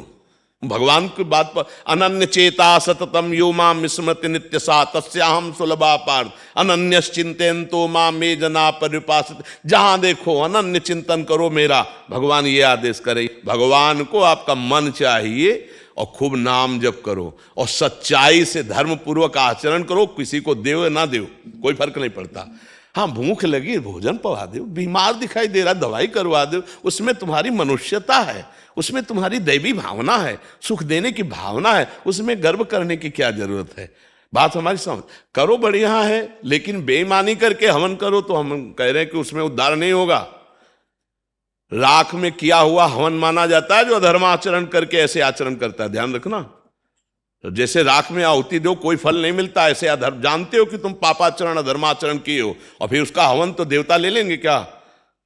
भगवान की बात पर अनन्य चेता सततम यो माम विस्मृति नित्य सा तस्याहम सुलभा पार्थ अनन्यश्चिंतयन्तो माम मे जना परिपासित। जहां देखो अनन्य चिंतन करो मेरा, भगवान ये आदेश करे। भगवान को आपका मन चाहिए और खूब नाम जप करो और सच्चाई से धर्म पूर्वक आचरण करो। किसी को देव ना देव कोई फर्क नहीं पड़ता। हाँ, भूख लगी भोजन पवा दो, बीमार दिखाई दे रहा दवाई करवा दो, उसमें तुम्हारी मनुष्यता है, उसमें तुम्हारी दैवी भावना है, सुख देने की भावना है, उसमें गर्व करने की क्या जरूरत है। बात हमारी समझ करो, बढ़िया है, लेकिन बेईमानी करके हवन करो तो हम कह रहे हैं कि उसमें उद्धार नहीं होगा। राख में किया हुआ हवन माना जाता है जो अधर्माचरण करके ऐसे आचरण करता है, ध्यान रखना। जैसे राख में आहुति दो कोई फल नहीं मिलता, ऐसे अधर्म जानते हो कि तुम पापाचरण अधर्माचरण किए हो और फिर उसका हवन तो देवता ले लेंगे क्या?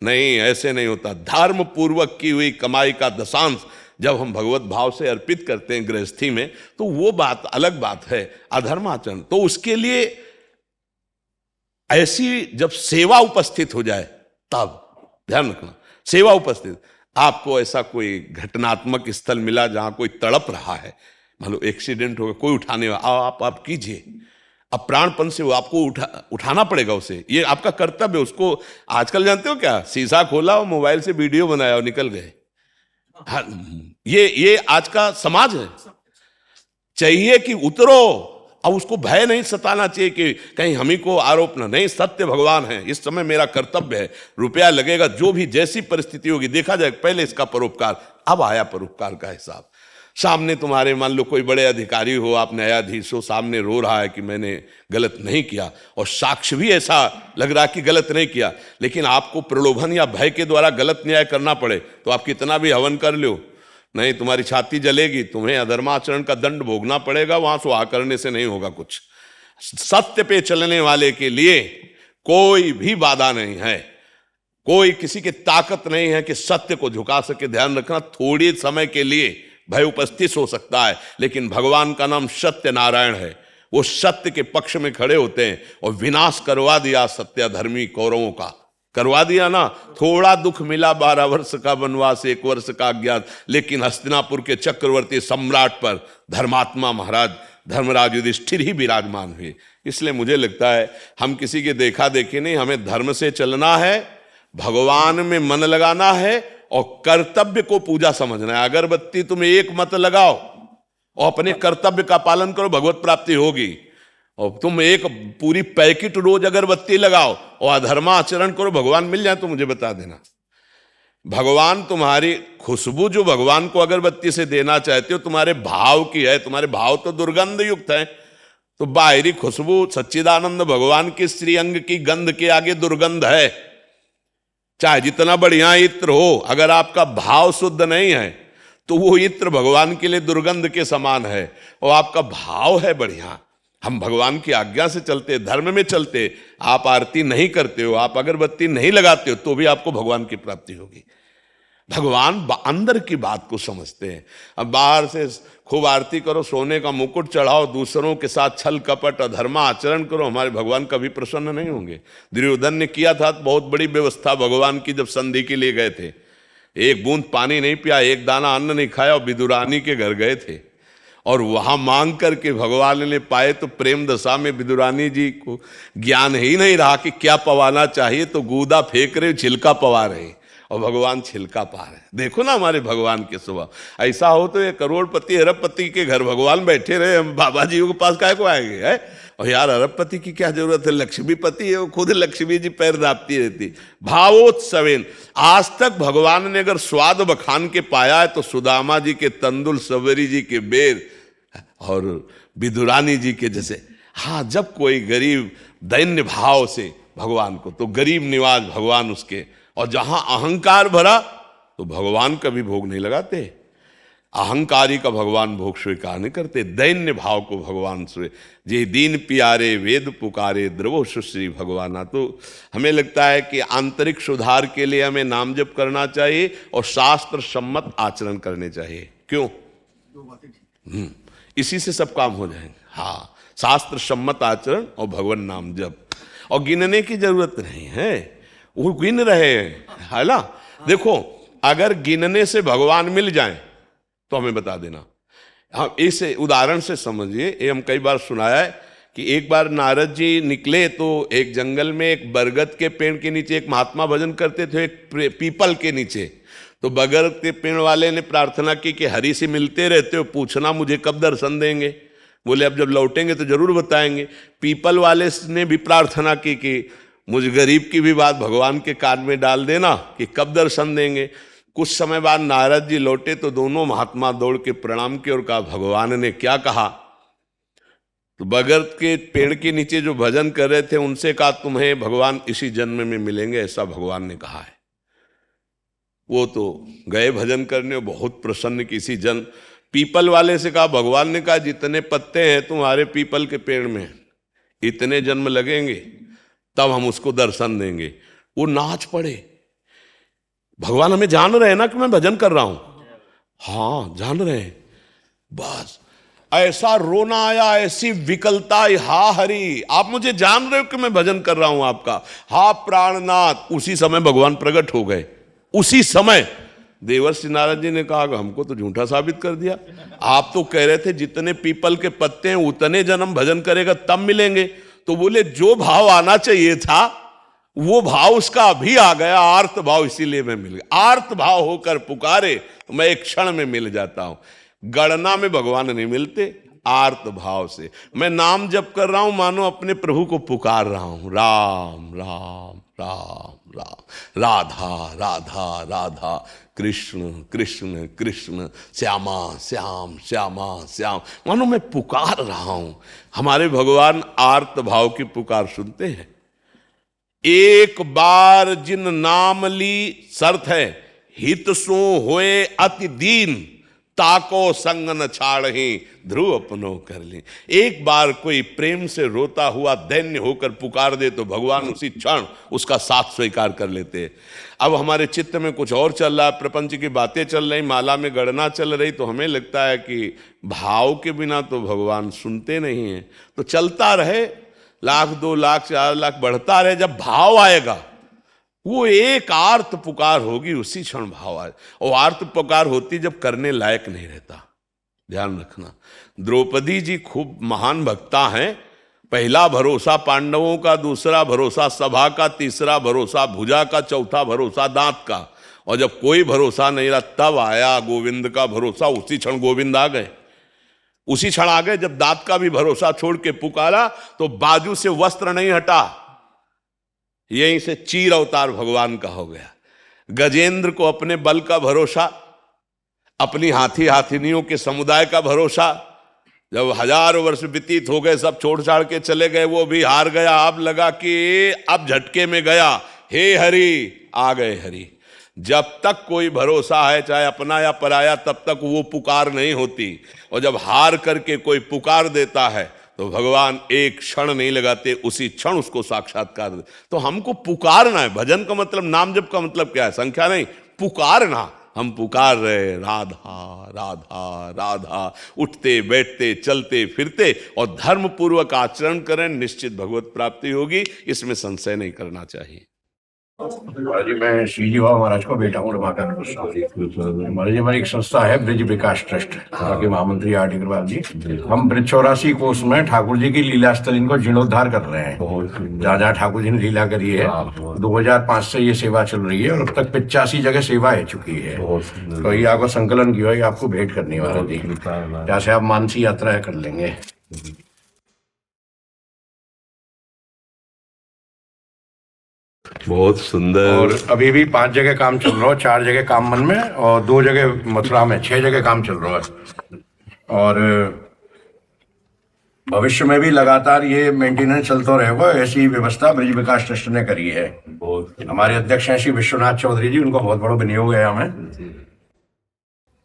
नहीं, ऐसे नहीं होता। धर्म पूर्वक की हुई कमाई का दशांश जब हम भगवत भाव से अर्पित करते हैं गृहस्थी में, तो वो बात अलग बात है। अधर्माचरण तो उसके लिए ऐसी जब सेवा उपस्थित हो जाए तब ध्यान रखना। सेवा उपस्थित, आपको ऐसा कोई घटनात्मक स्थल मिला जहां कोई तड़प रहा है, मान लो एक्सीडेंट हो गया, कोई उठाने वाला, आप कीजिए। अब प्राणपन से वो आपको उठाना पड़ेगा उसे, ये आपका कर्तव्य है। उसको आजकल जानते हो क्या, शीशा खोला और मोबाइल से वीडियो बनाया और निकल गए। ये आज का समाज है। चाहिए कि उतरो, अब उसको भय नहीं सताना चाहिए कि कहीं हम ही को आरोप ना। नहीं, सत्य भगवान है, इस समय मेरा कर्तव्य है, रुपया लगेगा, जो भी जैसी परिस्थिति होगी देखा जाए। पहले इसका परोपकार, अब आया परोपकार का हिसाब। सामने तुम्हारे मान लो कोई बड़े अधिकारी हो, आप न्यायाधीश हो, सामने रो रहा है कि मैंने गलत नहीं किया, और साक्ष्य भी ऐसा लग रहा है कि गलत नहीं किया, लेकिन आपको प्रलोभन या भय के द्वारा गलत न्याय करना पड़े तो आप कितना भी हवन कर लो, नहीं, तुम्हारी छाती जलेगी, तुम्हें अधर्माचरण का दंड भोगना पड़ेगा। वहां सुहा करने से नहीं होगा कुछ। सत्य पे चलने वाले के लिए कोई भी बाधा नहीं है, कोई किसी की ताकत नहीं है कि सत्य को झुका सके। ध्यान रखना, थोड़ी समय के लिए भय उपस्थित हो सकता है, लेकिन भगवान का नाम सत्य नारायण है। वो सत्य के पक्ष में खड़े होते हैं और विनाश करवा दिया सत्याधर्मी कौरवों का, करवा दिया ना। थोड़ा दुख मिला, 12 वर्ष का वनवास, 1 वर्ष का अज्ञात, लेकिन हस्तिनापुर के चक्रवर्ती सम्राट पर धर्मात्मा महाराज धर्मराज युधिष्ठिर ही विराजमान हुए। इसलिए मुझे लगता है हम किसी के देखा देखी नहीं, हमें धर्म से चलना है, भगवान में मन लगाना है और कर्तव्य को पूजा समझना है। अगरबत्ती तुम एक मत लगाओ और अपने कर्तव्य का पालन करो, भगवत प्राप्ति होगी। और तुम एक पूरी पैकेट रोज अगरबत्ती लगाओ और अधर्माचरण करो, भगवान मिल जाए तो मुझे बता देना। भगवान तुम्हारी खुशबू जो भगवान को अगरबत्ती से देना चाहते हो, तुम्हारे भाव की है। तुम्हारे भाव तो दुर्गंध युक्त है, तो बाहरी खुशबू सच्चिदानंद भगवान के श्री अंग की गंध के आगे दुर्गंध है। चाहे जितना बढ़िया इत्र हो, अगर आपका भाव शुद्ध नहीं है तो वो इत्र भगवान के लिए दुर्गंध के समान है। और आपका भाव है बढ़िया, हम भगवान की आज्ञा से चलते, धर्म में चलते। आप आरती नहीं करते हो, आप अगरबत्ती नहीं लगाते हो, तो भी आपको भगवान की प्राप्ति होगी। भगवान अंदर की बात को समझते हैं। अब बाहर से खूब आरती करो, सोने का मुकुट चढ़ाओ, दूसरों के साथ छल कपट अधर्मा आचरण करो, हमारे भगवान कभी प्रसन्न नहीं होंगे। दुर्योधन ने किया था बहुत बड़ी व्यवस्था भगवान की, जब संधि के लिए गए थे। एक बूंद पानी नहीं पिया, एक दाना अन्न नहीं खाया, और विदुरानी के घर गए थे और वहां मांग करके भगवान ने पाए। तो प्रेम दशा में विदुरानी जी को ज्ञान ही नहीं रहा कि क्या पवाना चाहिए, तो गूदा फेंक रहे, छिलका पवा रहे, और भगवान छिलका पा रहे। देखो ना हमारे भगवान के स्वभाव। ऐसा हो तो ये करोड़पति अरबपति के घर भगवान बैठे रहे, हम बाबा जी के पास काय को आएंगे है? और यार अरबपति की क्या जरूरत है, लक्ष्मीपति है, वो खुद लक्ष्मी जी पैर दापती रहती। भावोत्सवेन, आज तक भगवान ने अगर स्वाद बखान के पाया है तो सुदामा जी के तंदुल, सवेरी जी के बेर और विदुरानी जी के जैसे। हाँ, जब कोई गरीब दैन्य भाव से भगवान को, तो गरीब निवाज भगवान उसके, और जहां अहंकार भरा तो भगवान कभी भोग नहीं लगाते। अहंकारी का भगवान भोग स्वीकार नहीं करते। दैन्य भाव को भगवान स्वे जे दीन प्यारे वेद पुकारे द्रवो सुश्री भगवाना। तो हमें लगता है कि आंतरिक सुधार के लिए हमें नाम जप करना चाहिए और शास्त्र सम्मत आचरण करने चाहिए। क्यों? इसी से सब काम हो जाएंगे। हाँ, शास्त्र सम्मत आचरण और भगवान नाम जप, और गिनने की जरूरत नहीं है, वो गिन रहे हैं, है ना। देखो, अगर गिनने से भगवान मिल जाए तो हमें बता देना। हम इस उदाहरण से समझिए, ये हम कई बार सुनाया है कि एक बार नारद जी निकले तो एक जंगल में एक बरगद के पेड़ के नीचे एक महात्मा भजन करते थे, एक पीपल के नीचे। तो बरगद के पेड़ वाले ने प्रार्थना की कि हरि से मिलते रहते हो, पूछना मुझे कब दर्शन देंगे। बोले अब जब लौटेंगे तो जरूर बताएंगे। पीपल वाले ने भी प्रार्थना की कि मुझ गरीब की भी बात भगवान के कान में डाल देना कि कब दर्शन देंगे। कुछ समय बाद नारद जी लौटे तो दोनों महात्मा दौड़ के प्रणाम किए और कहा भगवान ने क्या कहा। तो बरगद के पेड़ के नीचे जो भजन कर रहे थे उनसे कहा तुम्हें भगवान इसी जन्म में मिलेंगे, ऐसा भगवान ने कहा है। वो तो गए भजन करने, बहुत प्रसन्न किसी जन। पीपल वाले से कहा, भगवान ने कहा जितने पत्ते हैं तुम्हारे पीपल के पेड़ में इतने जन्म लगेंगे तब हम उसको दर्शन देंगे। वो नाच पड़े, भगवान हमें जान रहे हैं ना कि मैं भजन कर रहा हूं। हाँ, जान रहे हैं। बस ऐसा रोना आया, ऐसी विकलता, हा हरि आप मुझे जान रहे हो कि मैं भजन कर रहा हूं आपका, हा प्राणनाथ। उसी समय भगवान प्रकट हो गए। उसी समय देवर्षि नारद जी ने कहा हमको तो झूठा साबित कर दिया, आप तो कह रहे थे जितने पीपल के पत्ते हैं उतने जन्म भजन करेगा तब मिलेंगे। तो बोले जो भाव आना चाहिए था वो भाव उसका अभी आ गया, आर्त भाव, इसीलिए मैं मिल गया। आर्त भाव होकर पुकारे तो मैं एक क्षण में मिल जाता हूं। गणना में भगवान नहीं मिलते, आर्त भाव से। मैं नाम जप कर रहा हूं मानो अपने प्रभु को पुकार रहा हूं, राम राम राम राम, राधा राधा राधा, कृष्ण कृष्ण कृष्ण, श्यामा श्याम श्यामा श्याम, मानो मैं पुकार रहा हूं। हमारे भगवान आर्त भाव की पुकार सुनते हैं। एक बार जिन नाम ली शर्त है, हित सो होए अति दीन, ताको संग न छाड़ही ध्रुव अपनो कर ली। एक बार कोई प्रेम से रोता हुआ दैन्य होकर पुकार दे तो भगवान उसी क्षण उसका साथ स्वीकार कर लेते हैं। अब हमारे चित्त में कुछ और चल रहा है, प्रपंच की बातें चल रही, माला में गणना चल रही, तो हमें लगता है कि भाव के बिना तो भगवान सुनते नहीं हैं। तो चलता रहे, 1,00,000 2,00,000 4,00,000 बढ़ता रहे, जब भाव आएगा वो एक आर्त पुकार होगी, उसी क्षण भाव आए। और आर्त पुकार होती जब करने लायक नहीं रहता। ध्यान रखना, द्रौपदी जी खूब महान भक्ता हैं। पहला भरोसा पांडवों का, दूसरा भरोसा सभा का, तीसरा भरोसा भुजा का, चौथा भरोसा दांत का। और जब कोई भरोसा नहीं रहा तब आया गोविंद का भरोसा, उसी क्षण गोविंद आ गए, उसी क्षण आ गए। जब दांत का भी भरोसा छोड़ के पुकारा तो बाजू से वस्त्र नहीं हटा, यहीं से चीर अवतार भगवान का हो गया। गजेंद्र को अपने बल का भरोसा, अपनी हाथी हाथिनियों के समुदाय का भरोसा, जब 1000 वर्ष व्यतीत हो गए, सब छोड़ छाड़ के चले गए, वो भी हार गया। अब लगा कि अब झटके में गया, हे हरि, आ गए हरि। जब तक कोई भरोसा है, चाहे अपना या पराया, तब तक वो पुकार नहीं होती। और जब हार करके कोई पुकार देता है तो भगवान एक क्षण नहीं लगाते, उसी क्षण उसको साक्षात्कार दे। तो हमको पुकारना है। भजन का मतलब, नाम जप का मतलब क्या है? संख्या नहीं, पुकारना। हम पुकार रहे राधा राधा राधा, उठते बैठते चलते फिरते और धर्म पूर्वक आचरण करें, निश्चित भगवत प्राप्ति होगी, इसमें संशय नहीं करना चाहिए। महाराज जी, मैं श्री जी बाबा महाराज को बेटा हूँ रमाकांत गोस्वामी। महाराज जी, हमारी एक संस्था है ब्रिज विकास ट्रस्ट, वहाँ के महामंत्री आर डी अग्रवाल जी। हम ब्रिज 84 कोष में ठाकुर जी की लीला स्थल इनको जीर्णोद्धार कर रहे हैं। जहाँ जहाँ ठाकुर जी ने लीला करी है, 2005 से ये सेवा चल रही है और अब तक 85 जगह सेवा है चुकी है। तो ये आपको संकलन की हुई, आपको भेंट करनी वाला जी, जैसे आप मानसी यात्रा कर लेंगे। बहुत सुंदर। और अभी भी 5 जगह काम चल रहा है, 4 जगह काम मन में और 2 जगह मथुरा में, 6 जगह काम चल रहा है। और भविष्य में भी लगातार ये मेंटेनेंस चलता रहेगा। ऐसी व्यवस्था ब्रिज विकास ट्रस्ट ने करी है। हमारे अध्यक्ष हैं श्री विश्वनाथ चौधरी जी, उनको बहुत बड़ा विनियोग है हमें,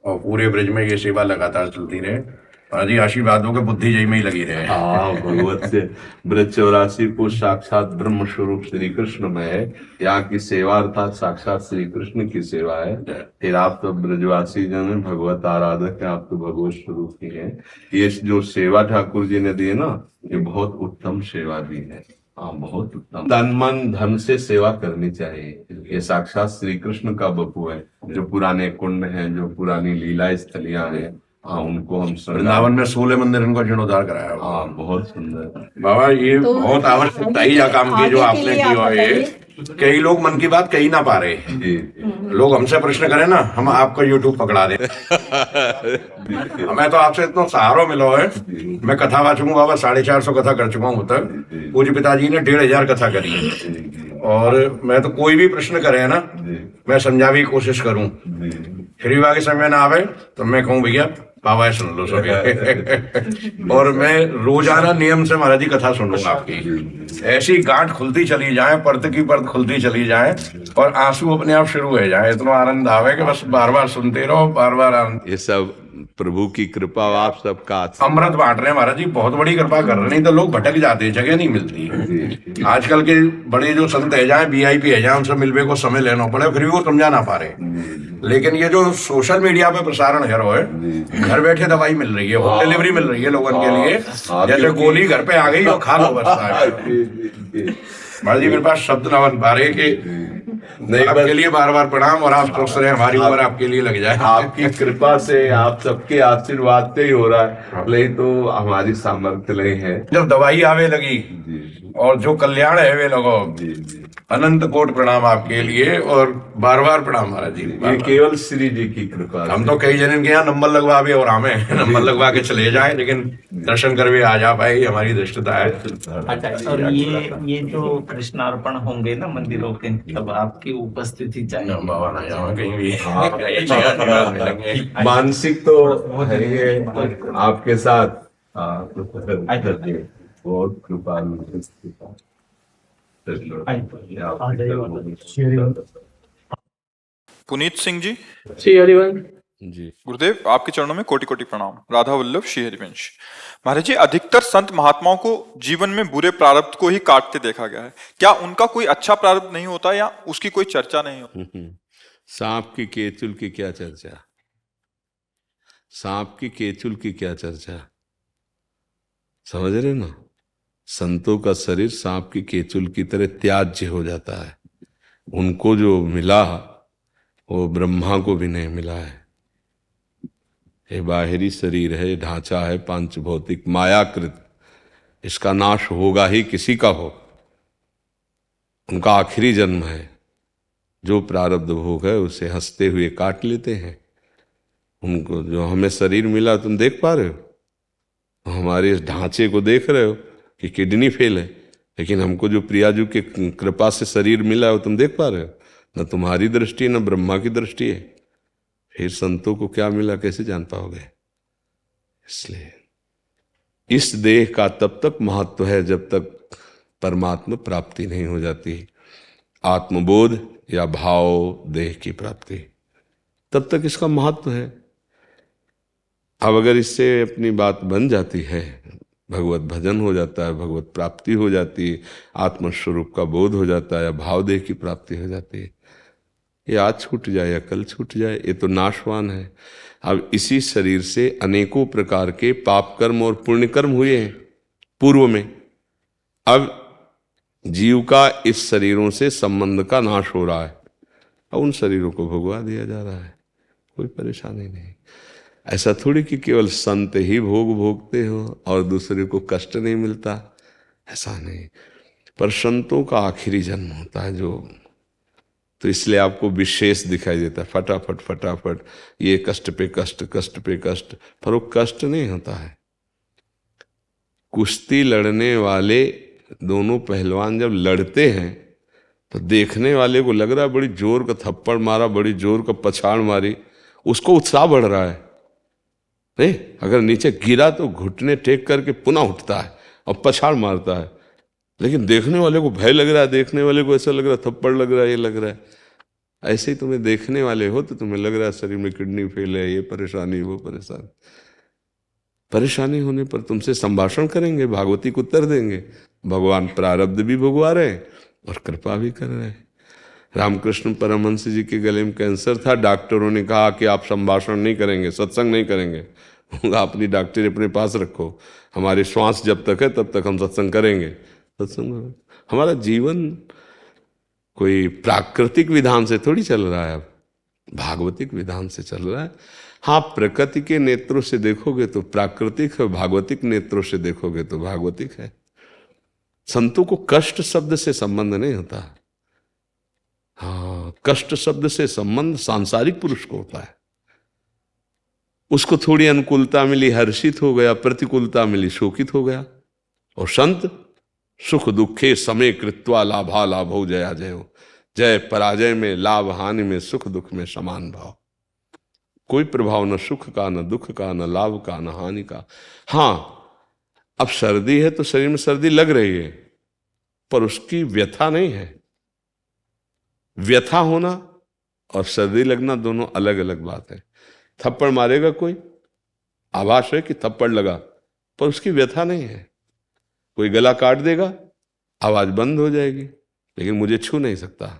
और पूरे ब्रिज में ये सेवा लगातार चलती रहे। जी आशीर्वादों के बुद्धि जय में ही लगी रहे। हाँ, भगवत से ब्रज 84 को साक्षात ब्रह्म स्वरूप श्री कृष्ण में है। यहाँ की सेवा अर्थात साक्षात श्री कृष्ण की सेवा है। फिर आप तो ब्रजवासी जन है, भगवत आराधक है, आप तो भगवत स्वरूप ही है। ये जो सेवा ठाकुर जी ने दी है ना, ये बहुत उत्तम सेवा दी है। हाँ, बहुत उत्तम। तन मन धन से सेवा करनी चाहिए। ये साक्षात श्री कृष्ण का बपू है। जो पुराने कुंड हैं, जो पुरानी लीला स्थलियां हैं, हाँ, उनको हम वृंदावन में 16 मंदिर इनको जीर्णोद्धार कराया। हाँ, बहुत सुंदर बाबा, ये तो बहुत आवश्यकता ही यह काम की जो आपने किया है। कई लोग मन की बात कही ना पा रहे। लोग हमसे प्रश्न करें ना, हम आपका यूट्यूब पकड़ा दें। हमें तो आपसे इतना सहारा मिला है। मैं कथा वाचूंगा बाबा, 450 कथा कर चुका हूँ तक। पूज्य पिताजी ने 1,500 कथा करी है। और मैं तो कोई भी प्रश्न करे ना, मैं समझाने की कोशिश करूं। फिर भी आगे समय ना आवे तो मैं कहूँ भैया बाबा सुन लो सभी। और मैं रोजाना नियम से महाराज जी कथा सुनूंगा आपकी। ऐसी गांठ खुलती चली जाए, परत की परत खुलती चली जाए और आंसू अपने आप शुरू हो जाए। इतना आनंद आवे कि बस बार बार सुनते रहो, बार बार आनंद। ये सब प्रभु की कृपा, आप सबका अमृत बांट रहे हैं महाराज जी, बहुत बड़ी कृपा कर रहे हैं। नहीं तो लोग भटक जाते, जगह नहीं मिलती। आजकल के बड़े जो संत है जाए, VIP है जाए, उनसे मिलने को समय लेना पड़े, फिर भी वो समझा ना पा रहे। लेकिन ये जो सोशल मीडिया पे प्रसारण है, घर बैठे दवाई मिल रही है, होम डिलीवरी मिल रही है लोगों के लिए। जैसे गोली घर पे आ गई और खा लो बस। महाराज जी मेरे पास शब्द ना बन पा रहे कि आपके लिए बार बार प्रणाम। और आप सोच रहे हैं हमारी उम्र आपके लिए लग जाए। आपकी कृपा से, आप सबके आशीर्वाद से ही हो रहा है, नहीं तो हमारी सामर्थ्य नहीं है। जब दवाई आवे लगी और जो कल्याण है वे लगो, अनंत कोट प्रणाम आपके लिए और बार बार प्रणाम महाराज जी। ये केवल श्री जी की कृपा। हम तो कई जन के यहाँ नंबर लगवा भी और हमें नंबर लगवा के चले जाए, लेकिन दर्शन कर भी आ जा पाए, हमारी दृष्टता है। अच्छा, और ये जो कृष्णार्पण होंगे ना मंदिरों के, तब आपकी उपस्थिति चाहिए। बाबा ना जाओ कहीं भी। मानसिक तो है आपके साथ। बहुत कृपालु। पुनीत सिंह जी, श्री हरिवंश। जी। गुरुदेव आपके चरणों में कोटि कोटि प्रणाम। राधा वल्लभ श्री हरिवंश। महाराज जी, अधिकतर संत महात्माओं को जीवन में बुरे प्रारब्ध को ही काटते देखा गया है। क्या उनका कोई अच्छा प्रारब्ध नहीं होता या उसकी कोई चर्चा नहीं होती? सांप की केचुल की क्या चर्चा, सांप की केचुल की क्या चर्चा, समझ रहे ना? संतों का शरीर सांप की केचुल की तरह त्याज्य हो जाता है। उनको जो मिला वो ब्रह्मा को भी नहीं मिला है। ये बाहरी शरीर है, ढांचा है, पांच भौतिक मायाकृत, इसका नाश होगा ही, किसी का हो। उनका आखिरी जन्म है, जो प्रारब्ध भोग है उसे हंसते हुए काट लेते हैं। उनको जो हमें शरीर मिला, तुम देख पा रहे हो, हमारे इस ढांचे को देख रहे हो कि किडनी फेल है, लेकिन हमको जो प्रियाजू के कृपा से शरीर मिला है वो तुम देख पा रहे हो? न तुम्हारी दृष्टि न ब्रह्मा की दृष्टि है। फिर संतों को क्या मिला कैसे जान पाओगे? इसलिए इस देह का तब तक महत्व है जब तक परमात्मा प्राप्ति नहीं हो जाती, आत्मबोध या भाव देह की प्राप्ति, तब तक इसका महत्व है। अब अगर इससे अपनी बात बन जाती है, भगवत भजन हो जाता है, भगवत प्राप्ति हो जाती है, आत्मस्वरूप का बोध हो जाता है, या भाव देह की प्राप्ति हो जाती है, ये आज छूट जाए या कल छूट जाए, ये तो नाशवान है। अब इसी शरीर से अनेकों प्रकार के पाप कर्म और पुण्य कर्म हुए हैं पूर्व में। अब जीव का इस शरीरों से संबंध का नाश हो रहा है, अब उन शरीरों को भोगवा दिया जा रहा है, कोई परेशानी नहीं। ऐसा थोड़ी कि केवल संत ही भोग भोगते हो और दूसरे को कष्ट नहीं मिलता, ऐसा नहीं। पर संतों का आखिरी जन्म होता है जो, तो इसलिए आपको विशेष दिखाई देता है, फटाफट फटाफट ये कष्ट पे कष्ट, कष्ट पे कष्ट, पर वो कष्ट नहीं होता है। कुश्ती लड़ने वाले दोनों पहलवान जब लड़ते हैं तो देखने वाले को लग रहा है बड़ी जोर का थप्पड़ मारा, बड़ी जोर का पछाड़ मारी, उसको उत्साह बढ़ रहा है। नहीं, अगर नीचे गिरा तो घुटने टेक करके पुनः उठता है और पछाड़ मारता है, लेकिन देखने वाले को भय लग रहा है, देखने वाले को ऐसा लग रहा है थप्पड़ लग रहा है, ये लग रहा है। ऐसे ही तुम्हें देखने वाले हो तो तुम्हें लग रहा है शरीर में किडनी फेल है, ये परेशानी वो परेशानी। परेशानी होने पर तुमसे संभाषण करेंगे, भागवती को उत्तर देंगे। भगवान प्रारब्ध भी भोगवा रहे हैं और कृपा भी कर रहे हैं। रामकृष्ण परमहंस जी के गले में कैंसर था, डॉक्टरों ने कहा कि आप संभाषण नहीं करेंगे, सत्संग नहीं करेंगे, आप अपनी डॉक्टरी अपने पास रखो, हमारी श्वास जब तक है तब तक हम सत्संग करेंगे। सत्संग, हमारा जीवन कोई प्राकृतिक विधान से थोड़ी चल रहा है, अब भागवतिक विधान से चल रहा है। हाँ, प्रकृति के नेत्रों से देखोगे तो प्राकृतिक है, भागवतिक नेत्रों से देखोगे तो भागवतिक है। संतों को कष्ट शब्द से संबंध नहीं होता। हाँ, कष्ट शब्द से संबंध सांसारिक पुरुष को होता है। उसको थोड़ी अनुकूलता मिली, हर्षित हो गया, प्रतिकूलता मिली, शोकित हो गया। और संत सुख दुखे समय कृत्वा लाभा लाभो जया जयो, जय पराजय में, लाभ हानि में, सुख दुख में समान भाव। कोई प्रभाव न सुख का, न दुख का, न लाभ का, न हानि का। हाँ, अब सर्दी है तो शरीर में सर्दी लग रही है, पर उसकी व्यथा नहीं है। व्यथा होना और सर्दी लगना दोनों अलग अलग बात है। थप्पड़ मारेगा कोई, आभास है कि थप्पड़ लगा, पर उसकी व्यथा नहीं है। कोई गला काट देगा, आवाज बंद हो जाएगी, लेकिन मुझे छू नहीं सकता,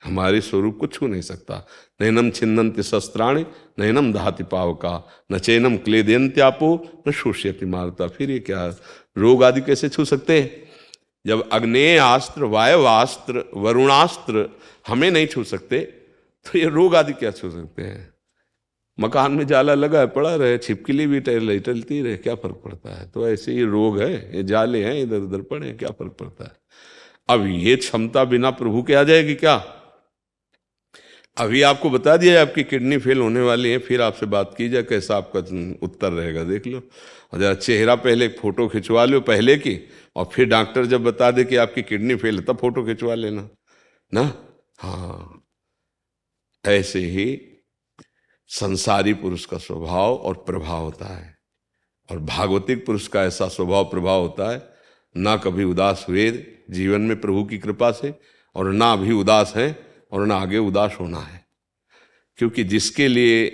हमारे स्वरूप को छू नहीं सकता। नैनम छिन्नन्ति शस्त्राणि नैनम दहाति पावका न चैनम क्लेदयन्त्यापो न शोष्यति मारुता। फिर ये क्या, रोग आदि कैसे छू सकते हैं? जब अग्नेयास्त्र, वायवास्त्र, वरुणास्त्र हमें नहीं छू सकते तो ये रोग आदि क्या छू सकते हैं? मकान में जाला लगा है, पड़ा रहे, छिपकली भी टलती रहे, क्या फर्क पड़ता है? तो ऐसे ये रोग है, ये जाले हैं, इधर उधर पड़े, क्या फर्क पड़ता है? अब ये क्षमता बिना प्रभु के आ जाएगी क्या? अभी आपको बता दिया आपकी किडनी फेल होने वाली है, फिर आपसे बात की जाए, कैसा आपका उत्तर रहेगा देख लो। और जरा चेहरा पहले फोटो खिंचवा लो पहले की, और फिर डॉक्टर जब बता दे कि आपकी किडनी फेल है तब फोटो खिंचवा लेना ना। हाँ, ऐसे ही संसारी पुरुष का स्वभाव और प्रभाव होता है, और भागवतिक पुरुष का ऐसा स्वभाव प्रभाव होता है, ना कभी उदास हुए जीवन में प्रभु की कृपा से, और ना अभी उदास है, और ना आगे उदास होना है। क्योंकि जिसके लिए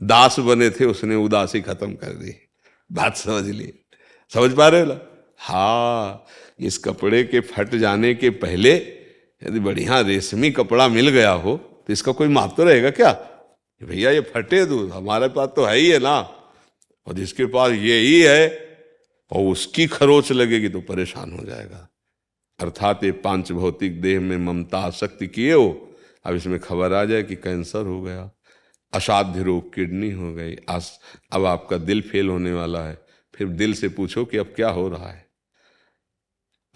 दास बने थे उसने उदासी खत्म कर दी। बात समझ ली, समझ पा रहे हो ना? हाँ, इस कपड़े के फट जाने के पहले यदि बढ़िया रेशमी कपड़ा मिल गया हो तो इसका कोई माप तो रहेगा क्या कि भैया ये फटे दो, हमारे पास तो है ही है ना। और जिसके पास ये ही है और उसकी खरोच लगेगी तो परेशान हो जाएगा। अर्थात ये पांच भौतिक देह में ममता आसक्ति किए हो, अब इसमें खबर आ जाए कि कैंसर हो गया, असाध्य रोग किडनी हो गई, अब आपका दिल फेल होने वाला है। फिर दिल से पूछो कि अब क्या हो रहा है।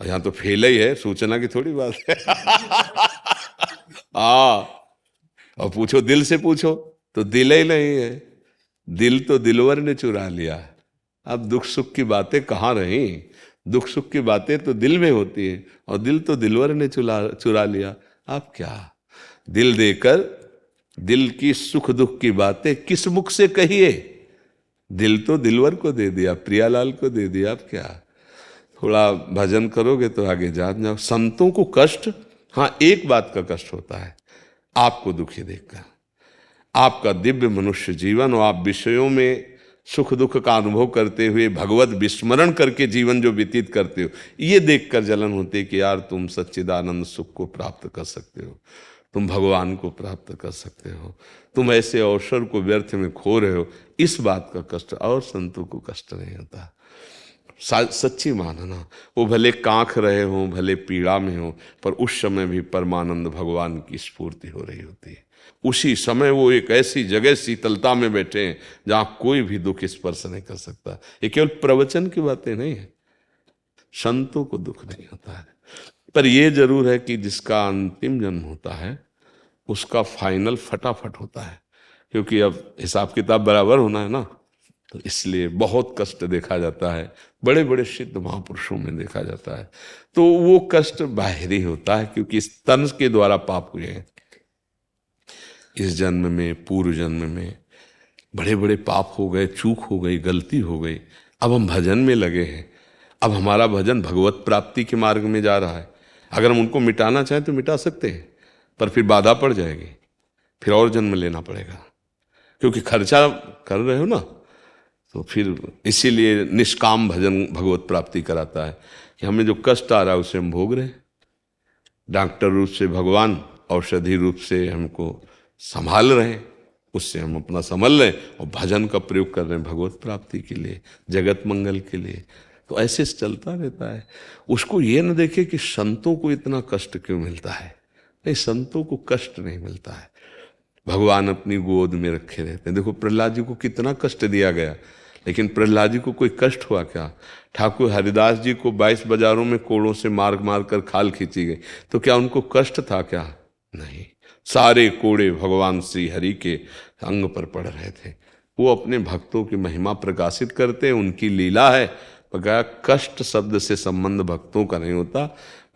और यहाँ तो फेल ही है, सूचना की थोड़ी बात है। और पूछो दिल से पूछो तो दिल ही नहीं है, दिल तो दिलवर ने चुरा लिया। अब दुख सुख की बातें कहाँ रही, दुख सुख की बातें तो दिल में होती है और दिल तो दिलवर ने चुरा लिया। अब क्या दिल देकर दिल की सुख दुख की बातें किस मुख से कहिए, दिल तो दिलवर को दे दिया, प्रियालाल को दे दिया। अब क्या थोड़ा भजन करोगे तो आगे जान जाओ। संतों को कष्ट, हाँ एक बात का कष्ट होता है, आपको दुखी देखकर। आपका दिव्य मनुष्य जीवन और आप विषयों में सुख दुख का अनुभव करते हुए भगवत विस्मरण करके जीवन जो व्यतीत करते हो, ये देखकर जलन होती है कि यार तुम सच्चिदानंद सुख को प्राप्त कर सकते हो, तुम भगवान को प्राप्त कर सकते हो, तुम ऐसे अवसर को व्यर्थ में खो रहे हो। इस बात का कष्ट, और संतों को कष्ट नहीं होता। सच्ची मानना, वो भले कांख रहे हों, भले पीड़ा में हो, पर उस समय भी परमानंद भगवान की स्फूर्ति हो रही होती है। उसी समय वो एक ऐसी जगह शीतलता में बैठे हैं जहाँ कोई भी दुख स्पर्श नहीं कर सकता। ये केवल प्रवचन की बातें नहीं है, संतों को दुख नहीं होता है। पर ये जरूर है कि जिसका अंतिम जन्म होता है उसका फाइनल फटाफट होता है, क्योंकि अब हिसाब किताब बराबर होना है ना, तो इसलिए बहुत कष्ट देखा जाता है, बड़े बड़े सिद्ध महापुरुषों में देखा जाता है। तो वो कष्ट बाहरी होता है क्योंकि इस तन के द्वारा पाप हुए हैं। इस जन्म में, पूर्व जन्म में बड़े बड़े पाप हो गए, चूक हो गई, गलती हो गई। अब हम भजन में लगे हैं, अब हमारा भजन भगवत प्राप्ति के मार्ग में जा रहा है। अगर हम उनको मिटाना चाहें तो मिटा सकते हैं, पर फिर बाधा पड़ जाएगी, फिर और जन्म लेना पड़ेगा, क्योंकि खर्चा कर रहे हो ना। तो फिर इसीलिए निष्काम भजन भगवत प्राप्ति कराता है कि हमें जो कष्ट आ रहा है उसे हम भोग रहे हैं। डॉक्टर रूप से भगवान औषधि रूप से हमको संभाल रहे हैं, उससे हम अपना संभल रहे हैं और भजन का प्रयोग कर रहे हैं भगवत प्राप्ति के लिए, जगत मंगल के लिए। तो ऐसे चलता रहता है। उसको ये न देखे कि संतों को इतना कष्ट क्यों मिलता है। नहीं, संतों को कष्ट नहीं मिलता है, भगवान अपनी गोद में रखे रहते हैं। देखो प्रहलाद जी को कितना कष्ट दिया गया, लेकिन प्रहलाद जी को कोई कष्ट हुआ क्या? ठाकुर हरिदास जी को 22 बाजारों में कोड़ों से मार मार कर खाल खींची गई, तो क्या उनको कष्ट था क्या? नहीं, सारे कोड़े भगवान श्री हरि के अंग पर पड़ रहे थे। वो अपने भक्तों की महिमा प्रकाशित करते, उनकी लीला है। बकाया कष्ट शब्द से संबंध भक्तों का नहीं होता,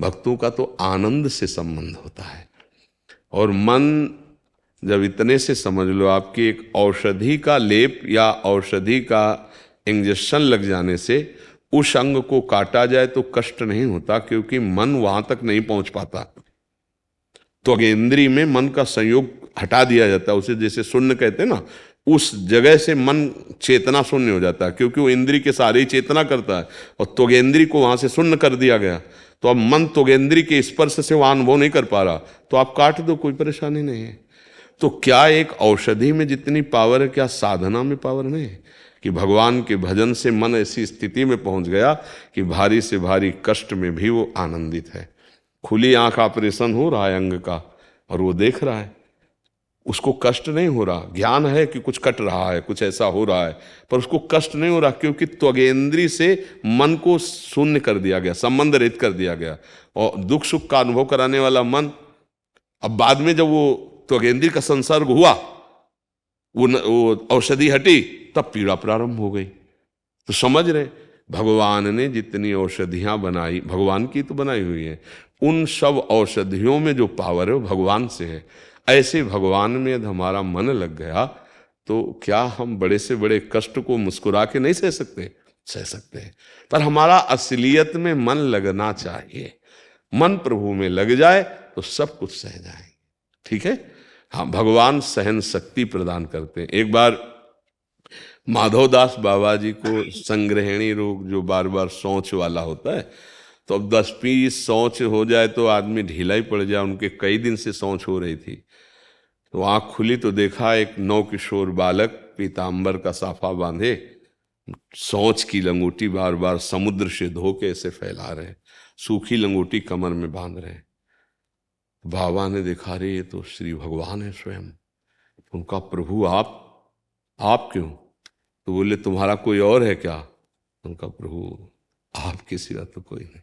भक्तों का तो आनंद से संबंध होता है। और मन जब इतने से समझ लो, आपकी एक औषधि का लेप या औषधि का इंजेक्शन लग जाने से उस अंग को काटा जाए तो कष्ट नहीं होता, क्योंकि मन वहां तक नहीं पहुंच पाता। तो अगेंद्री में मन का संयोग हटा दिया जाता है, उसे जैसे शून्य कहते हैं ना, उस जगह से मन चेतना शून्य हो जाता है, क्योंकि वो इंद्री के सारे ही चेतना करता है और त्वगेंद्री को वहां से शून्य कर दिया गया। तो अब मन त्वगेंद्री के स्पर्श से वहां अनुभव नहीं कर पा रहा, तो आप काट दो, कोई परेशानी नहीं है। तो क्या एक औषधि में जितनी पावर है, क्या साधना में पावर नहीं है? कि भगवान के भजन से मन ऐसी स्थिति में पहुंच गया कि भारी से भारी कष्ट में भी वो आनंदित है। खुली आंख ऑपरेशन हो रहा है अंग का और वो देख रहा है, उसको कष्ट नहीं हो रहा। ज्ञान है कि कुछ कट रहा है, कुछ ऐसा हो रहा है, पर उसको कष्ट नहीं हो रहा, क्योंकि त्वगेंद्री से मन को शून्य कर दिया गया, संबंध रहित कर दिया गया। और दुख सुख का अनुभव कराने वाला मन, अब बाद में जब वो त्वगेंद्री का संसर्ग हुआ, वो औषधि हटी, तब पीड़ा प्रारंभ हो गई। तो समझ रहे, भगवान ने जितनी औषधियां बनाई, भगवान की तो बनाई हुई है, उन सब औषधियों में जो पावर है वो भगवान से है। ऐसे भगवान में यदि हमारा मन लग गया तो क्या हम बड़े से बड़े कष्ट को मुस्कुरा के नहीं सह सकते? सह सकते हैं, पर हमारा असलियत में मन लगना चाहिए। मन प्रभु में लग जाए तो सब कुछ सह जाएंगे। ठीक है, हाँ, भगवान सहन शक्ति प्रदान करते हैं। एक बार माधवदास बाबा जी को संग्रहणी रोग, जो बार बार शौच वाला होता है, तो अब 10-20 शौच हो जाए तो आदमी ढीला ही पड़ जाए। उनके कई दिन से शौच हो रही थी, तो आंख खुली तो देखा एक नवकिशोर बालक पीतांबर का साफा बांधे शौच की लंगोटी बार बार समुद्र से धो के ऐसे फैला रहे, सूखी लंगोटी कमर में बांध रहे। बाबा ने देखा, रे ये तो श्री भगवान है स्वयं। उनका प्रभु आप क्यों? तो बोले तुम्हारा कोई और है क्या? उनका प्रभु आपके सिवा तो कोई नहीं।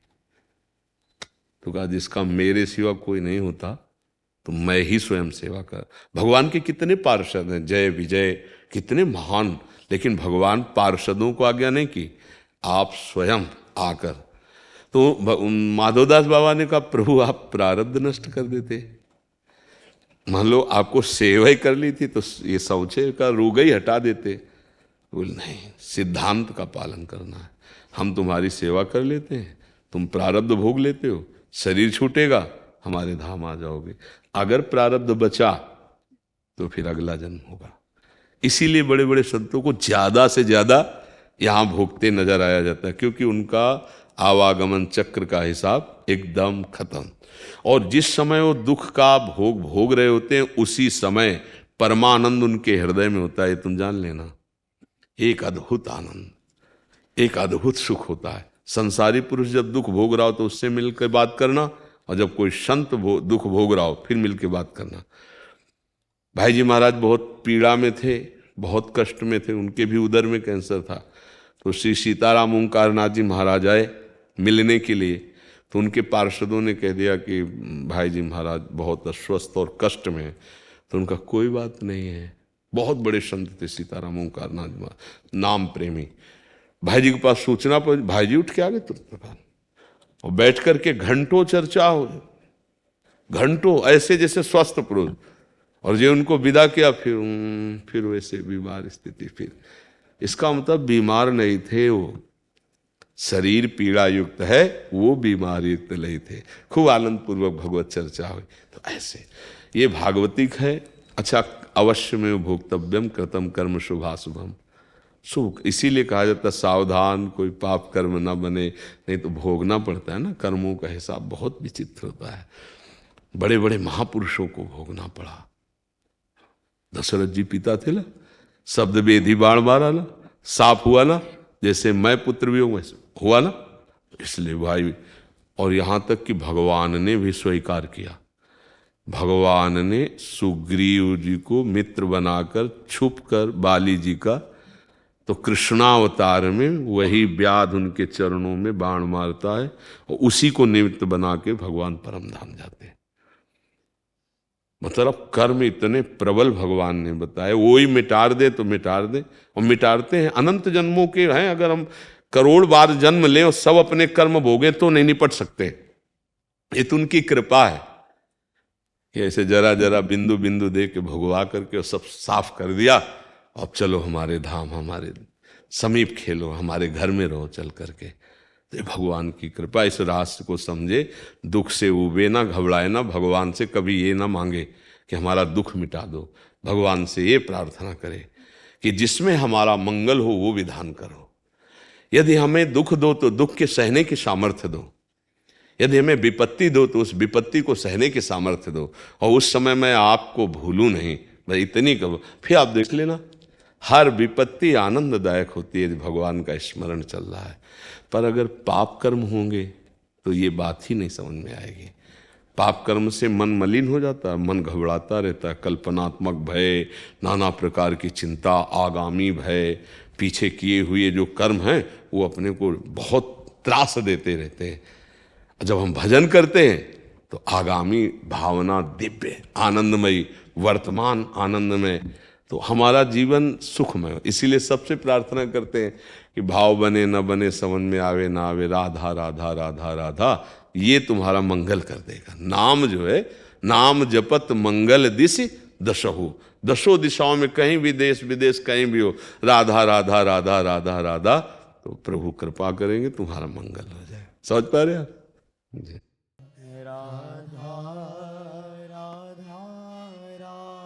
तो कहा जिसका मेरे सिवा कोई नहीं होता तो मैं ही स्वयं सेवा कर। भगवान के कितने पार्षद हैं, जय विजय कितने महान, लेकिन भगवान पार्षदों को आज्ञा नहीं की, आप स्वयं आकर। तो माधवदास बाबा ने कहा प्रभु आप प्रारब्ध नष्ट कर देते। मान लो आपको सेवा ही कर ली थी तो ये शौचे का रोग ही हटा देते। बोले नहीं, सिद्धांत का पालन करना है। हम तुम्हारी सेवा कर लेते हैं, तुम प्रारब्ध भोग लेते हो, शरीर छूटेगा, हमारे धाम आ जाओगे। अगर प्रारब्ध बचा तो फिर अगला जन्म होगा। इसीलिए बड़े बड़े संतों को ज्यादा से ज्यादा यहां भोगते नजर आया जाता है, क्योंकि उनका आवागमन चक्र का हिसाब एकदम खत्म। और जिस समय वो दुख का भोग रहे होते हैं, उसी समय परमानंद उनके हृदय में होता है। तुम जान लेना, एक अद्भुत आनंद, एक अद्भुत सुख होता है। संसारी पुरुष जब दुख भोग रहा हो तो उससे मिलकर बात करना, और जब कोई संत दुख भोग रहा हो फिर मिलकर बात करना। भाई जी महाराज बहुत पीड़ा में थे, बहुत कष्ट में थे, उनके भी उदर में कैंसर था। तो श्री सीताराम ओंकारनाथ जी महाराज आए मिलने के लिए, तो उनके पार्षदों ने कह दिया कि भाई जी महाराज बहुत अस्वस्थ और कष्ट में है। तो उनका कोई बात नहीं है। बहुत बड़े संत थे सीताराम ओंकारनाथ जी महाराज, नाम प्रेमी। भाई जी के पास सूचना पर भाई जी उठ के आ गए तुरंत, और बैठ करके घंटों चर्चा हो, घंटों ऐसे जैसे स्वस्थ पुरुष। और जो उनको विदा किया, फिर वैसे बीमार स्थिति। फिर इसका मतलब बीमार नहीं थे वो, शरीर पीड़ा युक्त है, वो बीमार युक्त नहीं थे। खूब आनंद पूर्वक भगवत चर्चा हुई। तो ऐसे ये भागवतिक है। अच्छा, अवश्य में भोक्तव्यम कृतम कर्म शुभाशुभम। सुख इसीलिए कहा जाता है सावधान कोई पाप कर्म ना बने, नहीं तो भोगना पड़ता है ना। कर्मों का हिसाब बहुत विचित्र होता है। बड़े बड़े महापुरुषों को भोगना पड़ा। दशरथ जी पिता थे ना, शब्द वेदी बाण मारा ना, साफ हुआ ना, जैसे मैं पुत्र भी हूं वैसे हुआ ना। इसलिए भाई, और यहां तक कि भगवान ने भी स्वीकार किया। भगवान ने सुग्रीव जी को मित्र बनाकर छुप कर बाली जी का, तो कृष्णावतार में वही व्याध उनके चरणों में बाण मारता है, और उसी को निमित्त बना के भगवान परम धाम जाते हैं। मतलब कर्म इतने प्रबल भगवान ने बताए, वो ही मिटार दे तो मिटार दे, और मिटारते हैं। अनंत जन्मों के हैं, अगर हम करोड़ बार जन्म लें और सब अपने कर्म भोगें तो नहीं निपट सकते। ये तो उनकी कृपा है कि ऐसे जरा जरा बिंदु बिंदु दे के भगवा करके सब साफ कर दिया। अब चलो हमारे धाम, हमारे समीप खेलो, हमारे घर में रहो चल करके। तो भगवान की कृपा। इस राष्ट्र को समझे, दुख से उबे ना, घबराए ना, भगवान से कभी ये ना मांगे कि हमारा दुख मिटा दो। भगवान से ये प्रार्थना करे कि जिसमें हमारा मंगल हो वो विधान करो। यदि हमें दुख दो तो दुख के सहने की सामर्थ्य दो, यदि हमें विपत्ति दो तो उस विपत्ति को सहने की सामर्थ्य दो, और उस समय मैं आपको भूलूं नहीं, मैं इतनी करूं। फिर आप देख लेना, हर विपत्ति आनंददायक होती है, भगवान का स्मरण चल रहा है। पर अगर पाप कर्म होंगे तो ये बात ही नहीं समझ में आएगी। पाप कर्म से मन मलिन हो जाता है, मन घबराता रहता है, कल्पनात्मक भय, नाना प्रकार की चिंता, आगामी भय, पीछे किए हुए जो कर्म हैं वो अपने को बहुत त्रास देते रहते हैं। जब हम भजन करते हैं तो आगामी भावना दिव्य आनंदमयी, वर्तमान आनंदमय, तो हमारा जीवन सुखमय हो। इसीलिए सबसे प्रार्थना करते हैं कि भाव बने न बने, समझ में आवे ना आवे, राधा राधा राधा राधा, ये तुम्हारा मंगल कर देगा। नाम जो है, नाम जपत मंगल दिशि दशहु, दशों दिशाओं में कहीं भी, देश विदेश कहीं भी हो, राधा राधा राधा राधा राधा, तो प्रभु कृपा करेंगे, तुम्हारा मंगल हो जाए। समझ पा रहे आप जी? राधा राधा राधा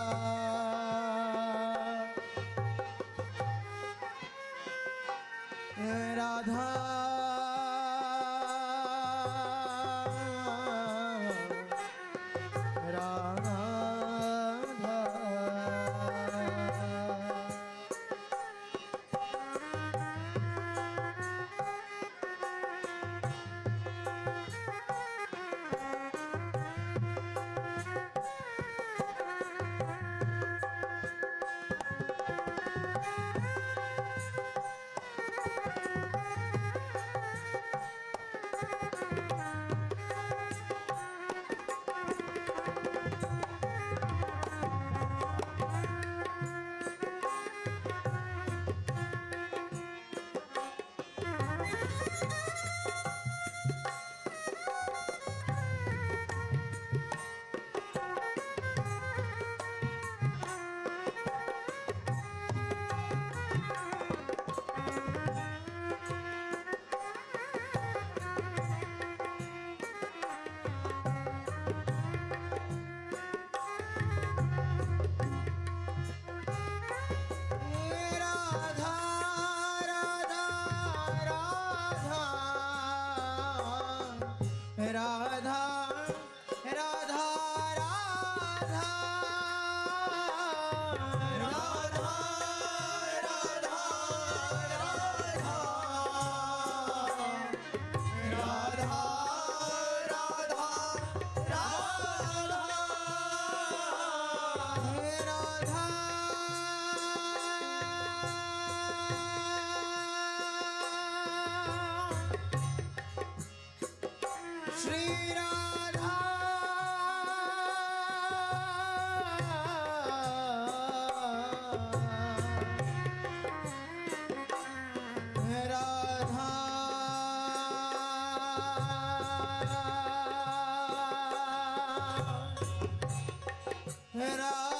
राधा